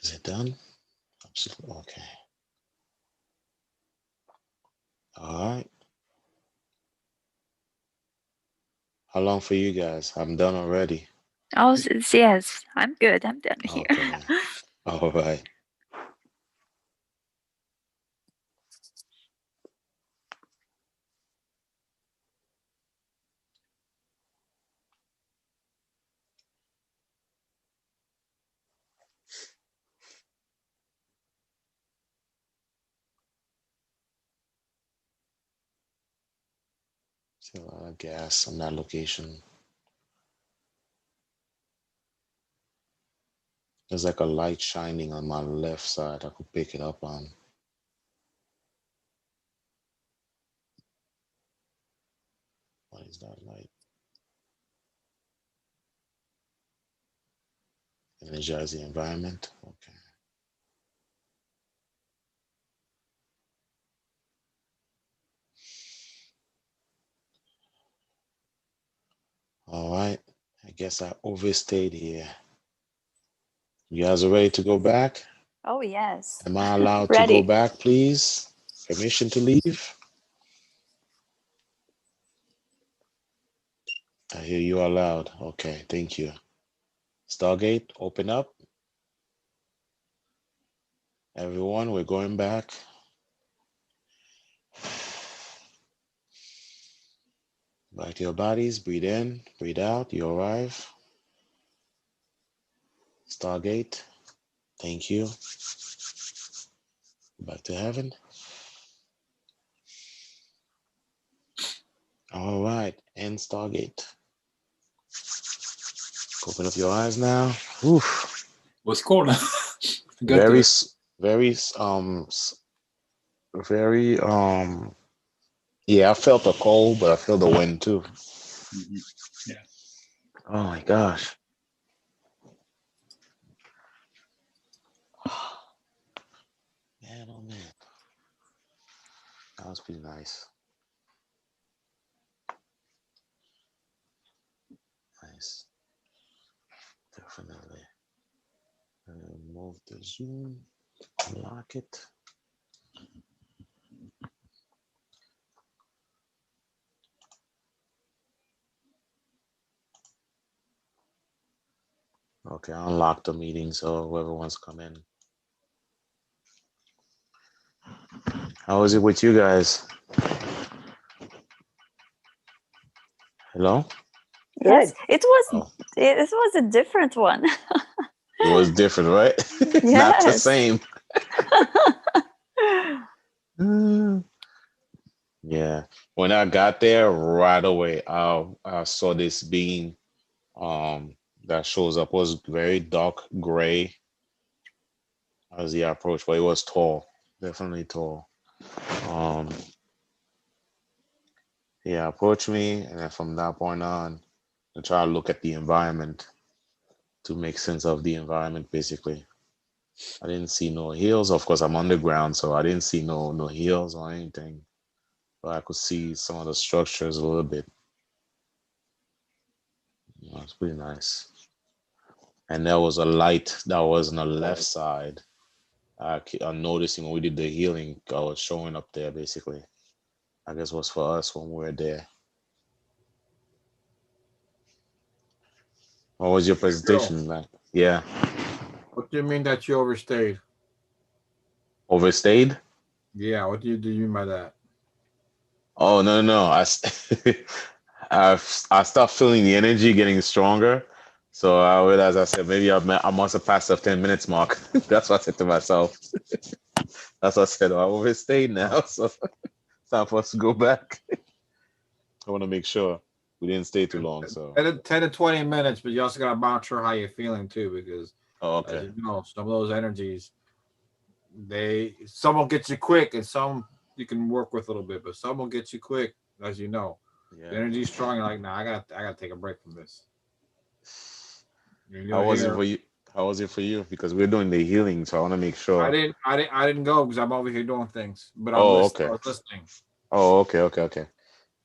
Speaker 4: Is it done? Absolutely. Okay. All right. How long for you guys? I'm done already.
Speaker 2: Oh, yes, I'm good. I'm done here.
Speaker 4: Okay. All right. See a lot of gas on that location. There's like a light shining on my left side. I could pick it up on. What is that light? Energize the environment. Okay. All right. I guess I overstayed here. You guys are ready to go back?
Speaker 2: Oh, yes.
Speaker 4: Am I allowed to go
Speaker 2: Ready.
Speaker 4: back, please? Permission to leave? I hear you are loud. Okay, thank you. Stargate, open up. Everyone, we're going back. Back to your bodies. Breathe in, breathe out. You arrive. Stargate, thank you. Back to heaven. All right, and Stargate. Open up your eyes now. Oof.
Speaker 7: Was cold.
Speaker 4: Very, very, very, yeah, I felt the cold, but I feel the wind too.
Speaker 7: Mm-hmm. Yeah.
Speaker 4: Oh my gosh. Man, oh man. That was pretty nice. Nice. Definitely. Move the zoom. Unlock it. Okay, I unlocked the meeting, so whoever wants to come in. How is it with you guys? Hello?
Speaker 2: Yes, it was.
Speaker 4: Oh,
Speaker 2: It was a different one.
Speaker 4: it was different, right? Not the
Speaker 2: Yes.
Speaker 4: same. Yeah. When I got there, right away, I saw this being that shows up. It was very dark gray as the approach, but it was tall, definitely tall. Um, yeah, approached me, and then from that point on, I try to look at the environment to make sense of the environment. Basically, I didn't see no hills. Of course, I'm underground, so I didn't see no hills or anything, but I could see some of the structures a little bit. It's pretty nice. And there was a light that was on the left side. I'm noticing when we did the healing, I was showing up there basically. I guess was for us when we were there. What was your presentation like? Yeah.
Speaker 3: What do you mean that you overstayed?
Speaker 4: Overstayed?
Speaker 3: Yeah, what do you mean by that?
Speaker 4: Oh no. I stopped feeling the energy getting stronger. So I realized I said maybe I must have passed the 10 minutes mark. That's what I said to myself. That's what I said. Oh, I overstayed now. So time for us to go back. I want to make sure we didn't stay too long. So
Speaker 3: 10 to 20 minutes, but you also got to monitor how you're feeling too, because as you know, some of those energies, some will get you quick, and some you can work with a little bit, but some will get you quick, as you know.
Speaker 4: Yeah.
Speaker 3: The energy's strong. You're like, nah, I gotta take a break from this.
Speaker 4: How was it for you? How was it for you? Because we're doing the healing, so I want to make sure.
Speaker 3: I didn't go because I'm over here doing things, but I was listening.
Speaker 4: Oh, okay.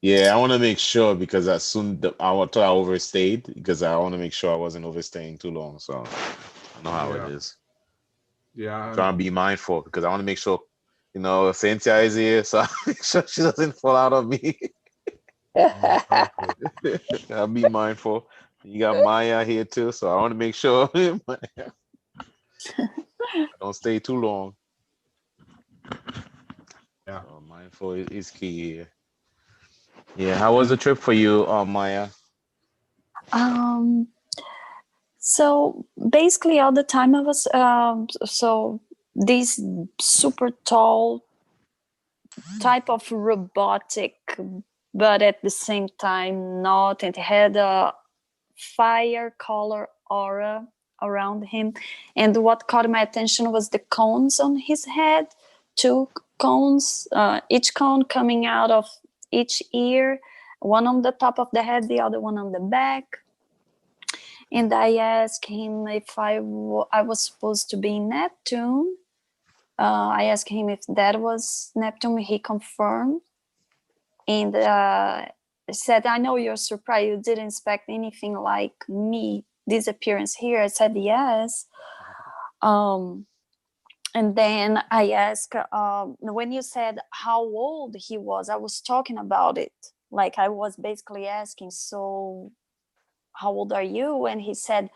Speaker 4: Yeah, I want to make sure because I thought I overstayed because I want to make sure I wasn't overstaying too long. So I know how it is.
Speaker 3: Yeah,
Speaker 4: I'm trying to be mindful because I want to make sure, Cynthia is here, so I make sure she doesn't fall out on me. I'll be mindful. You got Maya here too, so I want to make sure I don't stay too long.
Speaker 3: Yeah,
Speaker 4: so mindful is key here. Yeah, how was the trip for you, Maya?
Speaker 2: So basically all the time I was so this super tall type of robotic, but at the same time not, and had a fire color aura around him. And what caught my attention was the cones on his head, 2 cones, each cone coming out of each ear, one on the top of the head, the other one on the back. And I asked him if I was supposed to be in Neptune. I asked him if that was Neptune. He confirmed. And said, I know you're surprised. You didn't expect anything like me, this appearance here. I said, yes. And then I asked, when you said how old he was, I was talking about it. Like I was basically asking, so how old are you? And he said,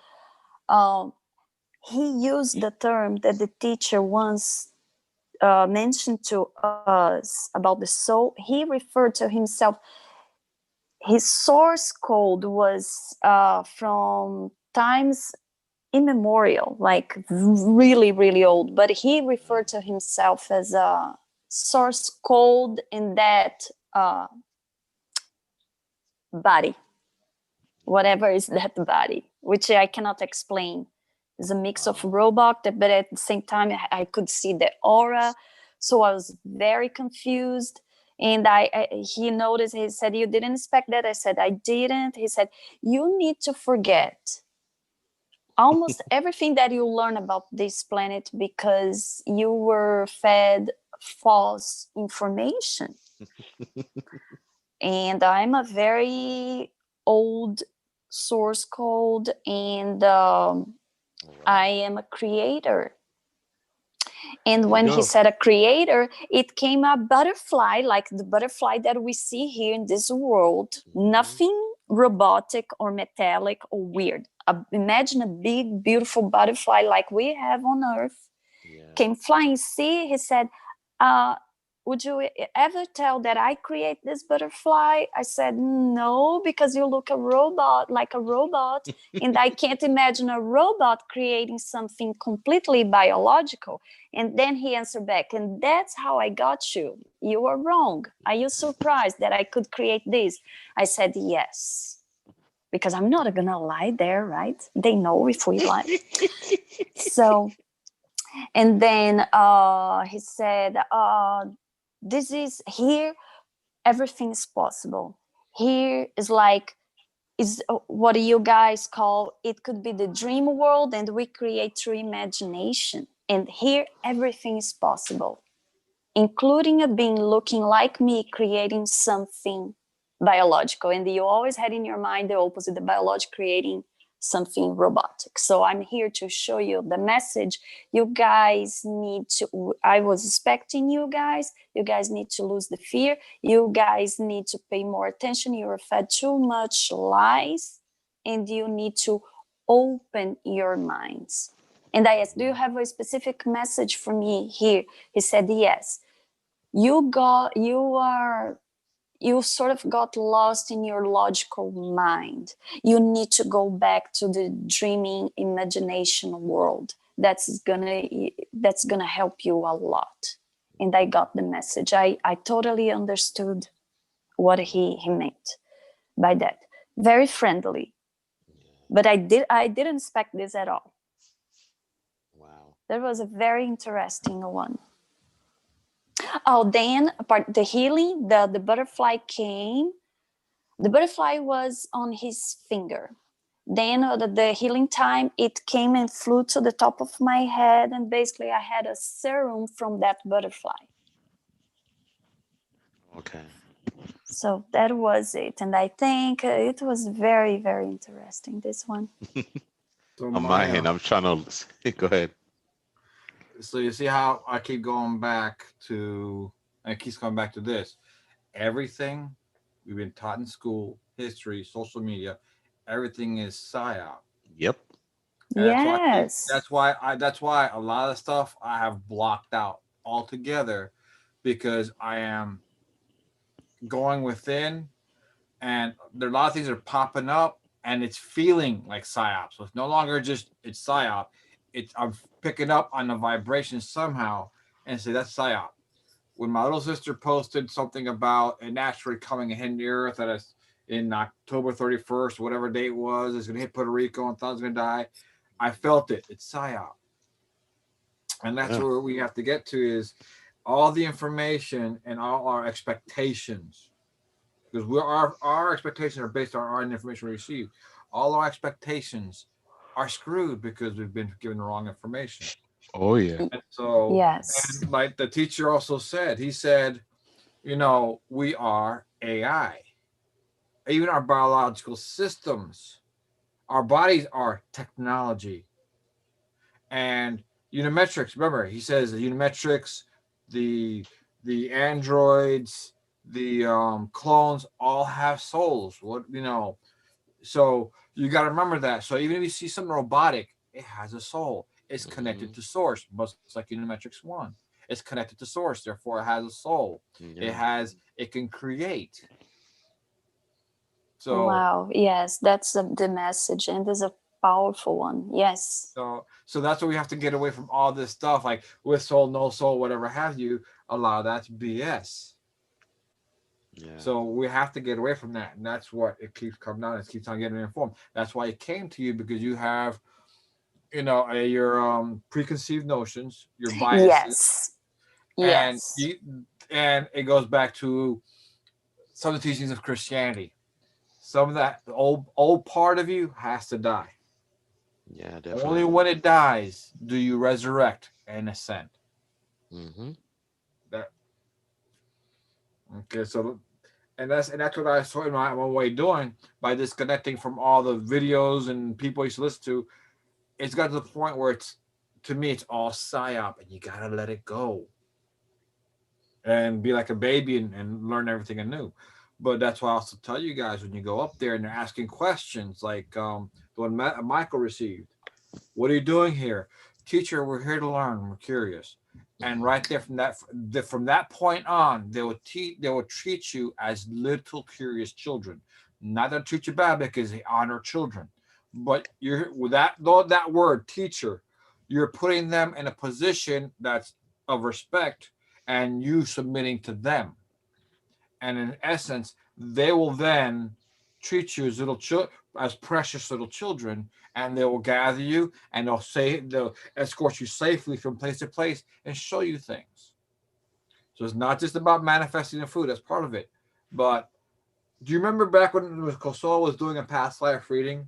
Speaker 2: he used the term that the teacher once mentioned to us about the soul. He referred to himself, his source code was from times immemorial, like really, really old, but he referred to himself as a source code in that body, whatever is that body, which I cannot explain. It's a mix of robot, but at the same time, I could see the aura. So I was very confused. And he noticed, he said, you didn't expect that? I said, I didn't. He said, you need to forget almost everything that you learn about this planet because you were fed false information. And I'm a very old source code, and I am a creator. And when he said a creator, it came a butterfly, like the butterfly that we see here in this world. Nothing robotic or metallic or weird. Imagine a big, beautiful butterfly like we have on Earth. Came flying. See, he said, would you ever tell that I create this butterfly? I said, no, because you look like a robot, and I can't imagine a robot creating something completely biological. And then he answered back, and that's how I got you. You are wrong. Are you surprised that I could create this? I said, yes, because I'm not gonna lie there, right? They know if we lie. So, and then he said, this is here, everything is possible. Here is like, is what you guys call, it could be the dream world, and we create through imagination. And here, everything is possible, including a being looking like me, creating something biological. And you always had in your mind the opposite, the biological creating something robotic. So I'm here to show you the message. You guys need to, I was expecting you guys need to lose the fear. You guys need to pay more attention. You were fed too much lies, and you need to open your minds. And I asked, do you have a specific message for me here? He said, yes. You sort of got lost in your logical mind. You need to go back to the dreaming imagination world. That's gonna help you a lot. and I got the message. I totally understood what he meant by that. Very friendly. But I didn't expect this at all.
Speaker 4: Wow.
Speaker 2: That was a very interesting one. Oh, then apart the healing, the butterfly came. The butterfly was on his finger. Then the healing time, it came and flew to the top of my head, and basically I had a serum from that butterfly.
Speaker 4: Okay.
Speaker 2: So that was it, and I think it was very, very interesting, this one.
Speaker 1: So
Speaker 4: On my
Speaker 1: Maya,
Speaker 4: hand, I'm trying to go ahead.
Speaker 3: So you see how I keep going back to, and it keeps coming back to this. Everything we've been taught in school, history, social media, everything is psyop.
Speaker 4: Yep.
Speaker 3: And
Speaker 2: Yes.
Speaker 3: that's why a lot of stuff I have blocked out altogether, because I am going within, and there are a lot of things that are popping up, and it's feeling like psyop. So it's no longer just it's psyop. It's I'm picking up on the vibration somehow and say that's psyop. When my little sister posted something about an asteroid coming and hitting the Earth at us in October 31st, whatever date it was, it's going to hit Puerto Rico and thought it was going to die. I felt it. It's psyop. And that's
Speaker 4: Yeah.
Speaker 3: where we have to get to, is all the information and all our expectations. Because our expectations are based on our information we receive. All our expectations are screwed because we've been given the wrong information.
Speaker 4: Oh yeah.
Speaker 3: And so,
Speaker 2: Yes.
Speaker 3: and like the teacher also said, he said, you know, we are AI. Even our biological systems, our bodies are technology. And Unimetrix, remember, he says the Unimetrix, the androids, the clones all have souls. What, you know, so you got to remember that. So even if you see something robotic, it has a soul. It's connected to source, much like Unimetrix One. It's connected to source, therefore it has a soul.
Speaker 4: Yeah.
Speaker 3: It can create. So
Speaker 2: Wow. Yes, that's the message, and it's a powerful one. Yes.
Speaker 3: so that's what we have to get away from, all this stuff like with soul, no soul, whatever have you. A lot of that's BS.
Speaker 4: Yeah.
Speaker 3: So we have to get away from that, and that's what it keeps coming down. It keeps on getting informed. That's why it came to you, because you have, you know, your preconceived notions, your biases,
Speaker 2: Yes.
Speaker 3: and
Speaker 2: Yes.
Speaker 3: and it goes back to some of the teachings of Christianity. Some of that old part of you has to die.
Speaker 4: Yeah,
Speaker 3: Only
Speaker 4: definitely.
Speaker 3: when it dies do you resurrect and ascend.
Speaker 4: Mm-hmm.
Speaker 3: That okay? So that's what I saw in my way doing, by disconnecting from all the videos and people I used to listen to. It's got to the point where it's, to me, it's all psyop, and you gotta let it go and be like a baby and learn everything anew. But that's why I also tell you guys, when you go up there and they're asking questions like the one Michael received, what are you doing here? Teacher, we're here to learn. We're curious. And right there, from that point on, they will treat you as little curious children. Not that treat you bad, because they honor children. But you're with that word teacher, you're putting them in a position that's of respect, and you submitting to them. And in essence, they will then treat you as as precious little children, and they will gather you, and they'll escort you safely from place to place and show you things. So it's not just about manifesting the food; that's part of it. But do you remember back when Kosol was doing a past life reading,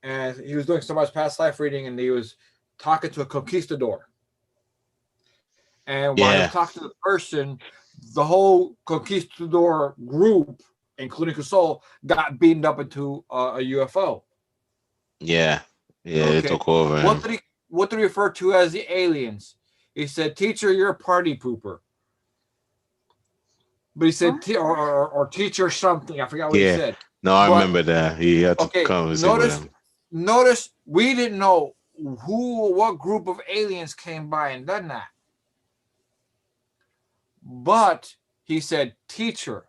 Speaker 3: and he was doing so much past life reading, and he was talking to a conquistador, and while he was
Speaker 4: Yeah.
Speaker 3: talking to the person, the whole conquistador group, including Kosol, got beamed up into a UFO.
Speaker 4: Yeah. Yeah. It
Speaker 3: Okay,
Speaker 4: took over him.
Speaker 3: what did he refer to as the aliens? He said, "Teacher, you're a party pooper." But he said, or teacher something. I forgot what he
Speaker 4: Yeah.
Speaker 3: said.
Speaker 4: No, I
Speaker 3: But
Speaker 4: remember that. He had to
Speaker 3: okay,
Speaker 4: conversate with
Speaker 3: notice
Speaker 4: him.
Speaker 3: notice we didn't know what group of aliens came by and done that. But he said, "Teacher."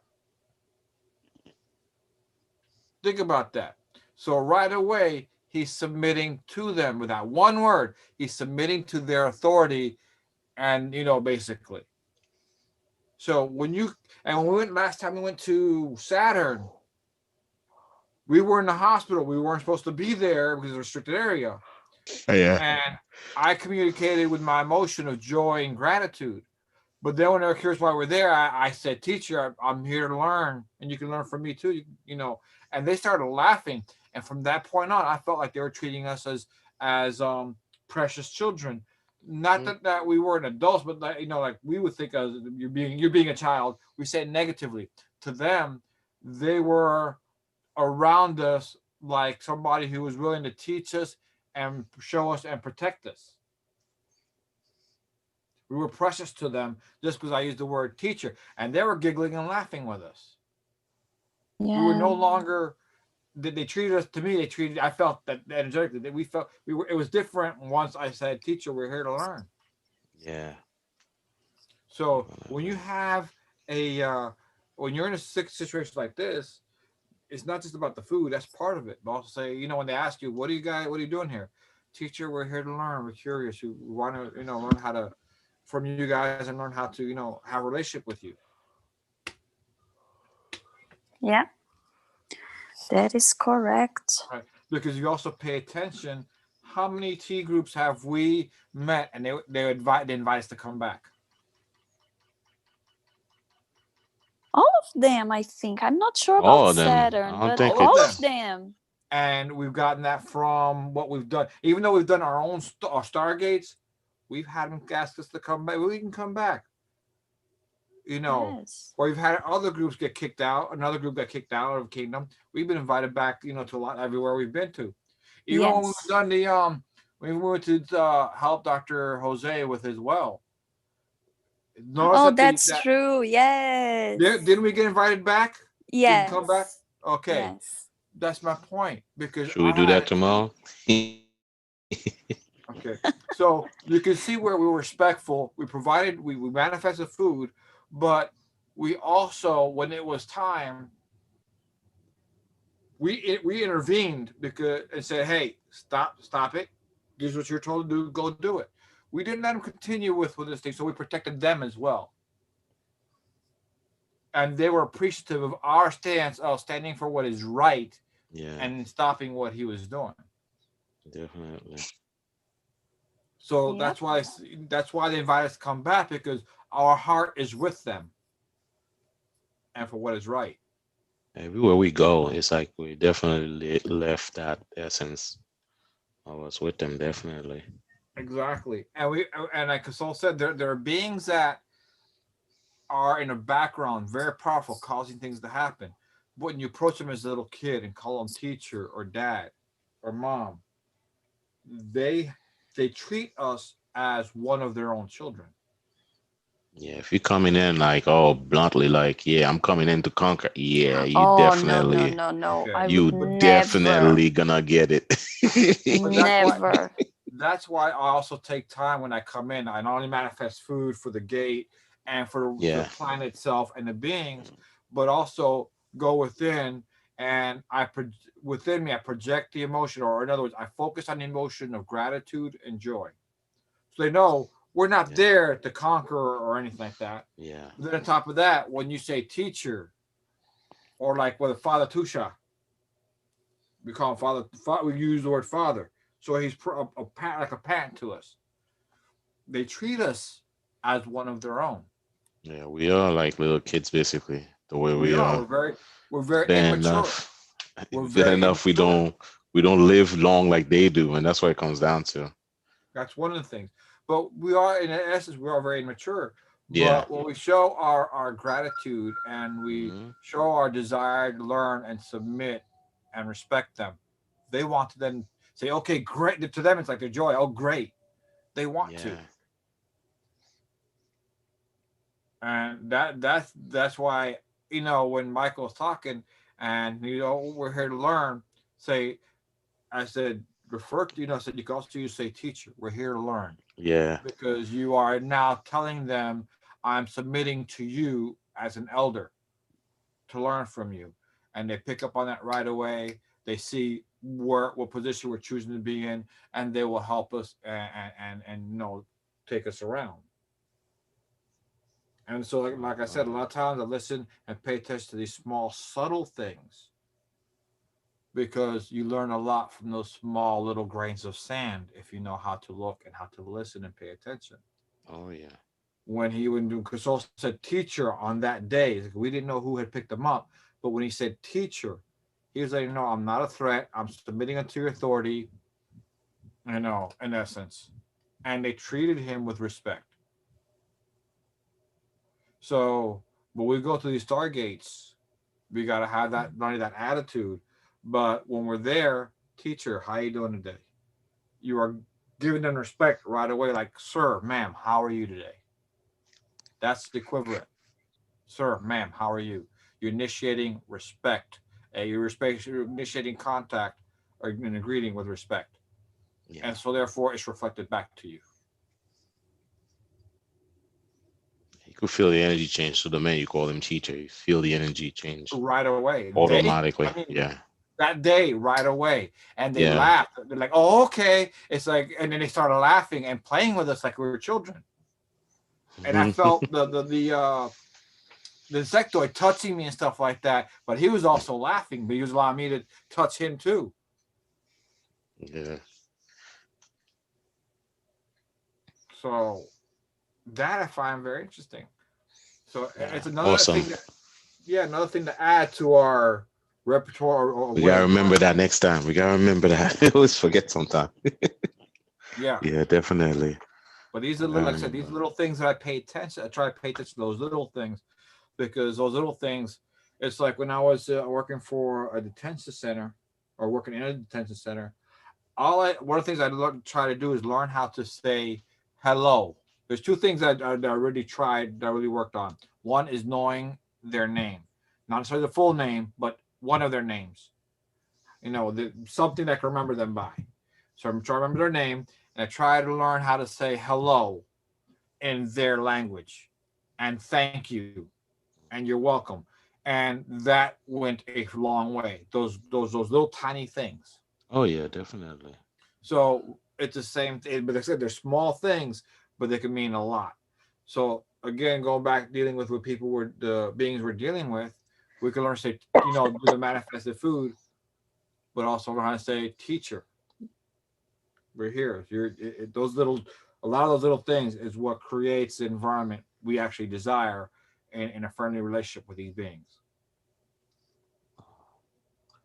Speaker 3: Think about that. So right away, he's submitting to them with that one word. He's submitting to their authority, and basically. So when we went last time we went to Saturn, we were in the hospital. We weren't supposed to be there because it's a restricted area.
Speaker 4: Yeah.
Speaker 3: And I communicated with my emotion of joy and gratitude. But then when they were curious why we're there, I said, "Teacher, I'm here to learn, and you can learn from me too." You know, and they started laughing. And from that point on, I felt like they were treating us as precious children. Not that we weren't adults, but that, like we would think of you're being a child. We say it negatively. To them, they were around us like somebody who was willing to teach us and show us and protect us. We were precious to them just because I used the word teacher, and they were giggling and laughing with us. We were no
Speaker 2: Yeah.
Speaker 3: longer did they treated us to me. They treated. I felt that energetically that we felt we were. It was different once I said, "Teacher, we're here to learn."
Speaker 4: Yeah.
Speaker 3: So when you have when you're in a sick situation like this, it's not just about the food. That's part of it. But also say, when they ask you, what are you doing here? Teacher, we're here to learn. We're curious. We want to, learn how to from you guys and learn how to, have a relationship with you.
Speaker 2: Yeah. That is correct.
Speaker 3: Right. Because you also pay attention. How many T groups have we met and they invite us to come back?
Speaker 2: All of them, I think. I'm not sure
Speaker 4: All
Speaker 2: about
Speaker 4: of them. I
Speaker 2: Saturn,
Speaker 4: don't
Speaker 2: but
Speaker 4: think
Speaker 3: All of
Speaker 2: all
Speaker 3: them.
Speaker 2: of them.
Speaker 3: And we've gotten that from what we've done. Even though we've done our own our stargates, we've had them ask us to come back. We can come back.
Speaker 2: Yes.
Speaker 3: Or we've had other groups get kicked out. Another group got kicked out of Kingdom. We've been invited back, to a lot everywhere we've been to. Even when we've
Speaker 2: Yes.
Speaker 3: done when we went to help Dr. Jose with his well. Notice
Speaker 2: Oh,
Speaker 3: that
Speaker 2: that's true. Yes.
Speaker 3: didn't we get invited back to come back?
Speaker 2: Yes.
Speaker 3: Okay,
Speaker 2: Yes.
Speaker 3: that's my point because
Speaker 4: should we
Speaker 3: I
Speaker 4: do
Speaker 3: had
Speaker 4: that
Speaker 3: it.
Speaker 4: tomorrow?
Speaker 3: Okay, so you can see where we were respectful. We provided, we manifested food, but we also, when it was time, we intervened because and said, "Hey, stop it. This is what you're told to do. Go do it." We didn't let them continue with this thing, so we protected them as well, and they were appreciative of our stance of standing for what is right
Speaker 4: Yeah,
Speaker 3: and stopping what he was doing.
Speaker 4: definitely.
Speaker 3: So
Speaker 2: Yep.
Speaker 3: that's why they invite us to come back because our heart is with them and for what is right.
Speaker 4: Everywhere we go, it's like we definitely left that essence of us with them, definitely.
Speaker 3: Exactly. And like Sol said, there are beings that are in the background, very powerful, causing things to happen. But when you approach them as a little kid and call them teacher or dad or mom, they they treat us as one of their own children.
Speaker 4: Yeah, if you're coming in like, oh, bluntly, like, yeah, I'm coming in to conquer. Yeah,
Speaker 2: Oh, no, no, no, no.
Speaker 3: Okay.
Speaker 2: I would
Speaker 4: you
Speaker 2: never,
Speaker 4: definitely gonna get it.
Speaker 3: But that's why
Speaker 2: never.
Speaker 3: that's why I also take time when I come in. I not only manifest food for the gate and for the
Speaker 4: Yeah,
Speaker 3: planet itself and the beings, but also go within and within me I project the emotion, or in other words, I focus on the emotion of gratitude and joy. So they know we're not
Speaker 4: yeah,
Speaker 3: there to conquer or anything like that.
Speaker 4: yeah,
Speaker 3: But then on top of that, when you say teacher or like with Father Tusha, we call him Father. We use the word Father, so he's like a parent to us. They treat us as one of their own.
Speaker 4: yeah. We are like little kids, basically. The way
Speaker 3: We
Speaker 4: we
Speaker 3: are.
Speaker 4: are.
Speaker 3: We're very
Speaker 4: Fair
Speaker 3: immature.
Speaker 4: enough.
Speaker 3: We're
Speaker 4: Fair
Speaker 3: very
Speaker 4: enough. We
Speaker 3: immature.
Speaker 4: don't live long like they do, and that's what it comes down to.
Speaker 3: That's one of the things. But we are, in essence, we are very immature.
Speaker 4: Yeah.
Speaker 3: But when we show our gratitude and we
Speaker 4: Hmm.
Speaker 3: show our desire to learn and submit and respect them, they want to then say, okay, great. To them, it's like their joy. Oh, great. They want to.
Speaker 4: Yeah.
Speaker 3: And that's why, when Michael was talking and we're here to learn, say I said refer to, I said you can also use say teacher, we're here to learn,
Speaker 4: Yeah.
Speaker 3: because you are now telling them I'm submitting to you as an elder to learn from you. And they pick up on that right away. They see what position we're choosing to be in, and they will help us and take us around. And so, like I said, a lot of times I listen and pay attention to these small, subtle things because you learn a lot from those small little grains of sand if you know how to look and how to listen and pay attention.
Speaker 4: Oh yeah.
Speaker 3: When Kasol said teacher on that day, we didn't know who had picked him up, but when he said teacher, he was letting you know, I'm not a threat. I'm submitting unto your authority, in essence. And they treated him with respect. So when we go to these stargates, we got to have that, not only that attitude, but when we're there, teacher, how you doing today? You are giving them respect right away, like, sir, ma'am, how are you today? That's the equivalent. Sir, ma'am, how are you? You're initiating respect. You're initiating contact or in a greeting with respect.
Speaker 4: Yeah.
Speaker 3: And so therefore it's reflected back to you.
Speaker 4: You could feel the energy change. So the man you call him teacher, you feel the energy change
Speaker 3: Right away.
Speaker 4: automatically. Yeah.
Speaker 3: That day, right away. And they
Speaker 4: Yeah.
Speaker 3: laughed. They're like, oh, okay. It's like, and then they started laughing and playing with us like we were children. And I felt the insectoid touching me and stuff like that. But he was also laughing, but he was allowing me to touch him too.
Speaker 4: Yeah.
Speaker 3: So that I find very interesting. So
Speaker 4: Yeah.
Speaker 3: it's another
Speaker 4: Awesome.
Speaker 3: thing. Another thing to add to our repertoire. Or
Speaker 4: We gotta remember that next time. We gotta remember that. I always forget sometimes.
Speaker 3: Yeah.
Speaker 4: Yeah, definitely.
Speaker 3: But these are, like I said, these little things that I pay attention. I try to pay attention to those little things because those little things. It's like when I was working for a detention center or working in a detention center. One of the things I try to do is learn how to say hello. There's two things that I really tried, that I really worked on. One is knowing their name, not necessarily the full name, but one of their names. Something that I can remember them by. So I'm trying to remember their name, and I try to learn how to say hello in their language, and thank you, and you're welcome, and that went a long way. Those little tiny things.
Speaker 4: Oh yeah, definitely.
Speaker 3: So it's the same thing, but like I said, they're small things, but they can mean a lot. So again, going back dealing with what the beings we're dealing with, we can learn to say, do the manifested food, but also learn how to say teacher. We're here. A lot of those little things is what creates the environment we actually desire in a friendly relationship with these beings.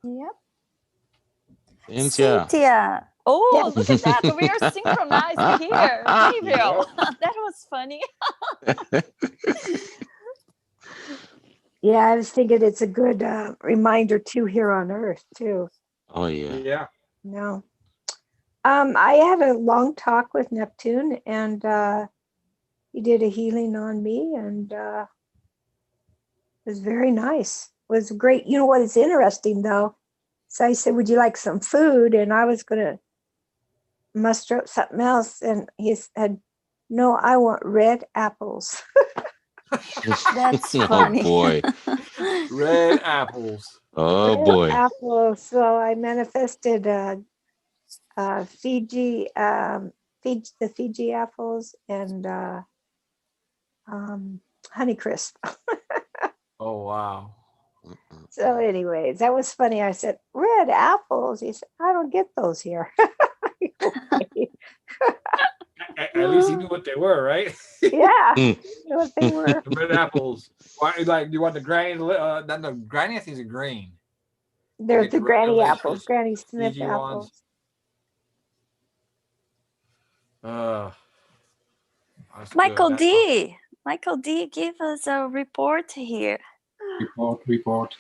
Speaker 2: Yep.
Speaker 4: Cynthia.
Speaker 2: Cynthia. Oh,
Speaker 6: Yeah.
Speaker 2: look at that. We are synchronized here. Gabriel. That was funny.
Speaker 6: Yeah, I was thinking it's a good reminder too here on Earth too.
Speaker 4: Oh yeah.
Speaker 3: Yeah.
Speaker 6: No. I had a long talk with Neptune, and he did a healing on me, and it was very nice. It was great. You know what is interesting though? So I said, "Would you like some food?" And I was gonna muster up something else, and he said, "No, I want red apples."
Speaker 2: That's
Speaker 4: Oh
Speaker 2: funny.
Speaker 4: boy.
Speaker 3: Red apples.
Speaker 4: Oh
Speaker 6: Red
Speaker 4: boy.
Speaker 6: apples. So I manifested Fiji, the Fiji apples, and Honeycrisp.
Speaker 3: Oh wow.
Speaker 6: So, anyways, that was funny. I said, "Red apples." He said, "I don't get those here."
Speaker 3: At least he knew what they were, right?
Speaker 6: Yeah, you know what they were.
Speaker 3: Red apples. Why? Like, you want the granny? No, granny. I think is green.
Speaker 6: There's
Speaker 3: Get
Speaker 6: the
Speaker 3: the
Speaker 6: Granny
Speaker 3: delicious
Speaker 6: apples, Granny Smith
Speaker 3: Fiji
Speaker 6: apples.
Speaker 3: ones. That's
Speaker 2: Michael
Speaker 3: good.
Speaker 2: D. Michael D. Give us a report here.
Speaker 7: Report.
Speaker 6: Report.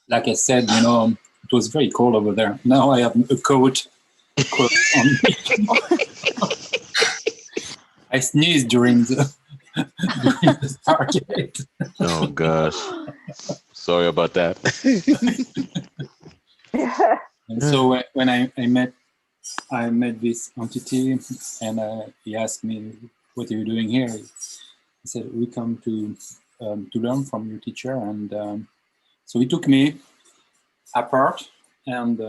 Speaker 7: Like I said, it was very cold over there. Now I have a coat on me. I sneezed during the stargate.
Speaker 4: Oh gosh. Sorry about that.
Speaker 7: And so when I met this entity, and he asked me, "What are you doing here?" He said, "We come to learn from your teacher." And so he took me apart, and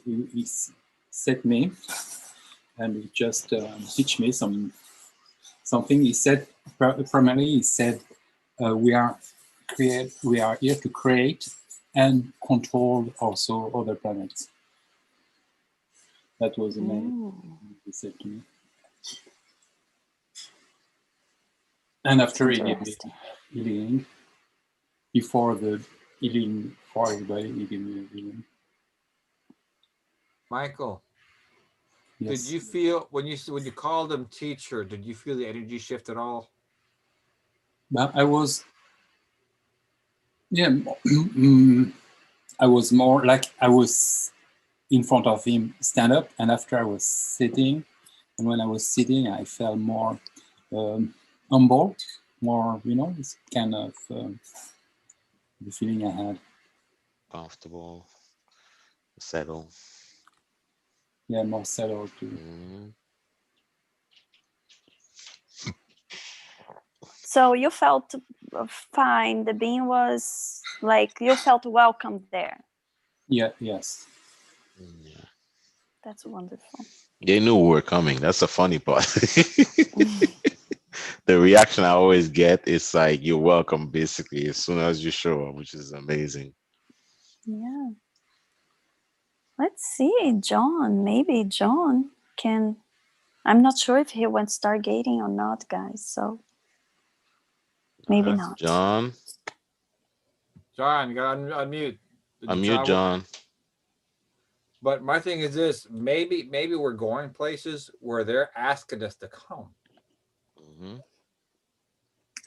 Speaker 7: he set me and he just teach me something. He said primarily he said we are here to create and control also other planets. That was the main he said to me. And after he gave me healing, before the healing for everybody, he gave me a healing.
Speaker 3: Michael,
Speaker 7: yes.
Speaker 3: Did you feel when you called him teacher? Did you feel the energy shift at all?
Speaker 7: But I was, yeah, I was more like I was in front of him, stand up, and after I was sitting, and when I was sitting, I felt more humble, more, this kind of the feeling I had.
Speaker 4: Comfortable, settled.
Speaker 7: Yeah, more settled too.
Speaker 2: So you felt fine. The being was like, you felt welcome there.
Speaker 7: Yeah, yes.
Speaker 4: Yeah.
Speaker 2: That's wonderful.
Speaker 4: They knew we were coming. That's the funny part. The reaction I always get is like, you're welcome, basically, as soon as you show up, which is amazing.
Speaker 2: Yeah. Let's see, John. Maybe John can. I'm not sure if he went stargating or not, guys. So maybe not.
Speaker 4: John?
Speaker 3: John, you got to unmute.
Speaker 4: Unmute, John.
Speaker 3: But my thing is this: maybe we're going places where they're asking us to come.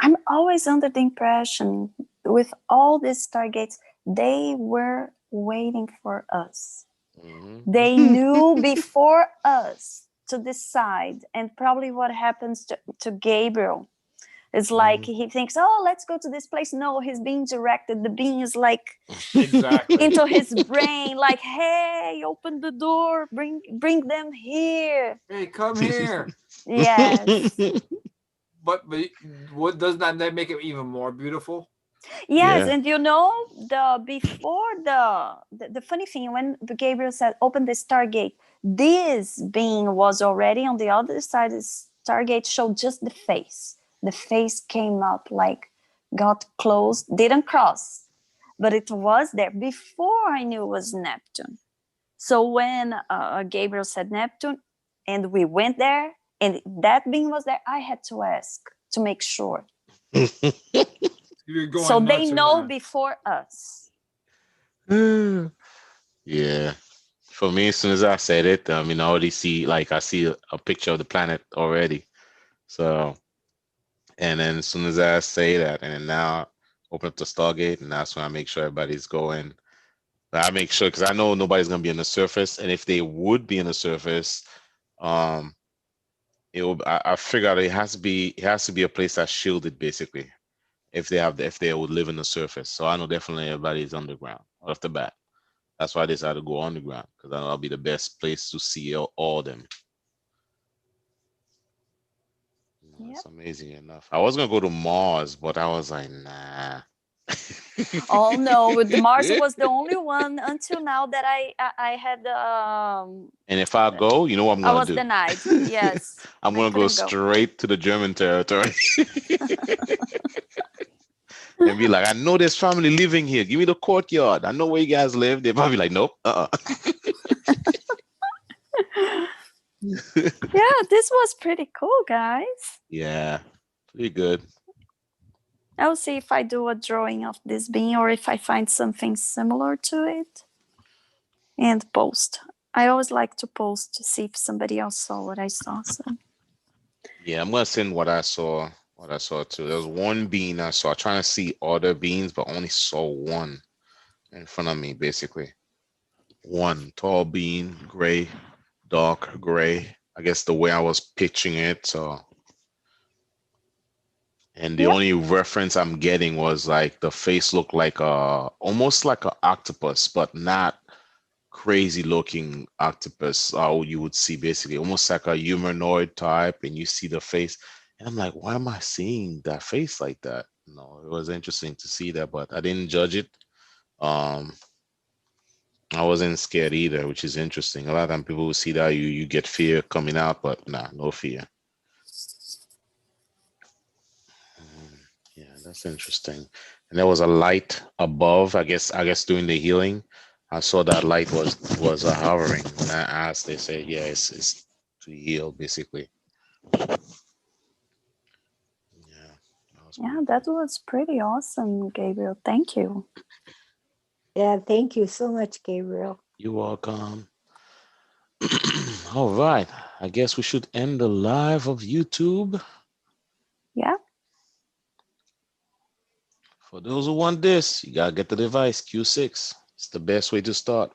Speaker 2: I'm always under the impression with all these stargates, they were waiting for us. They knew before us to decide, and probably what happens to Gabriel is like he thinks, oh, let's go to this place. No, he's being directed. The being is like into his brain, like, hey, open the door, bring them here.
Speaker 3: Hey, come here.
Speaker 2: Yes.
Speaker 3: But what does that make it even more beautiful?
Speaker 2: Yes, yeah. And the funny thing, when Gabriel said, open the Stargate, this being was already on the other side of the Stargate, showed just the face. The face came up, like, got close, didn't cross, but it was there before I knew it was Neptune. So when Gabriel said Neptune, and we went there, and that being was there, I had to ask to make sure. So they know before us.
Speaker 4: Yeah. For me, as soon as I said it, I already see, like, I see a picture of the planet already. So, and then as soon as I say that, and then now open up the Stargate, and that's when I make sure everybody's going. I make sure, because I know nobody's going to be on the surface. And if they would be on the surface, I figure out it has to be a place that's shielded, basically. If they would live in the surface. So I know definitely everybody's underground off the bat. That's why I decided to go underground, because I know that'll be the best place to see all of them. That's amazing enough. I was gonna go to Mars, but I was like, nah.
Speaker 2: Oh no, Mars was the only one until now that I had.
Speaker 4: And if I go, you know what I'm gonna do?
Speaker 2: I was denied. Yes.
Speaker 4: I'm gonna go straight to the German territory. And be like, I know there's family living here. Give me the courtyard. I know where you guys live. They're probably like, nope.
Speaker 2: Yeah, this was pretty cool, guys.
Speaker 4: Yeah, pretty good.
Speaker 2: I'll see if I do a drawing of this being, or if I find something similar to it and post. I always like to post to see if somebody else saw what I saw. So.
Speaker 4: Yeah, I'm gonna send what I saw too. There was one bean I saw. Trying to see other beans, but only saw one in front of me, basically. One tall bean, gray, dark gray. I guess the way I was picturing it. So, and the only reference I'm getting was like the face looked like almost like an octopus, but not crazy looking octopus. You would see basically almost like a humanoid type, and you see the face. And I'm like, why am I seeing that face like that? No, it was interesting to see that, but I didn't judge it. I wasn't scared either, which is interesting. A lot of time people will see that you get fear coming out, but nah, no fear. Yeah, that's interesting. And there was a light above. I guess during the healing, I saw that light was hovering. And I asked, they said, yeah, it's to heal basically.
Speaker 2: Yeah, that was pretty awesome, Gabriel. Thank you.
Speaker 6: Yeah, thank you so much, Gabriel.
Speaker 4: You're welcome. All right. I guess we should end the live of YouTube.
Speaker 2: Yeah.
Speaker 4: For those who want this, you gotta get the device Q6. It's the best way to start.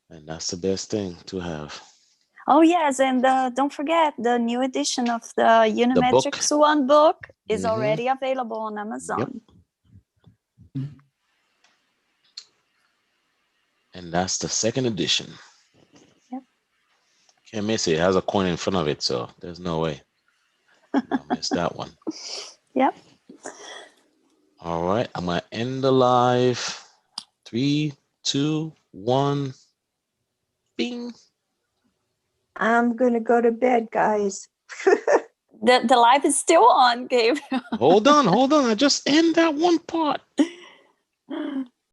Speaker 4: And that's the best thing to have.
Speaker 2: Oh, yes. And don't forget, the new edition of the Unimetrix One book is already available on Amazon.
Speaker 4: Yep. And that's the second edition.
Speaker 2: Yep.
Speaker 4: Can't miss it. It has a coin in front of it, so there's no way I'll miss that one.
Speaker 2: Yep.
Speaker 4: All right. I'm going to end the live. 3, 2, 1. Bing.
Speaker 6: I'm going to go to bed, guys.
Speaker 2: The live is still on, Gabriel.
Speaker 4: Hold on. I just end that one part.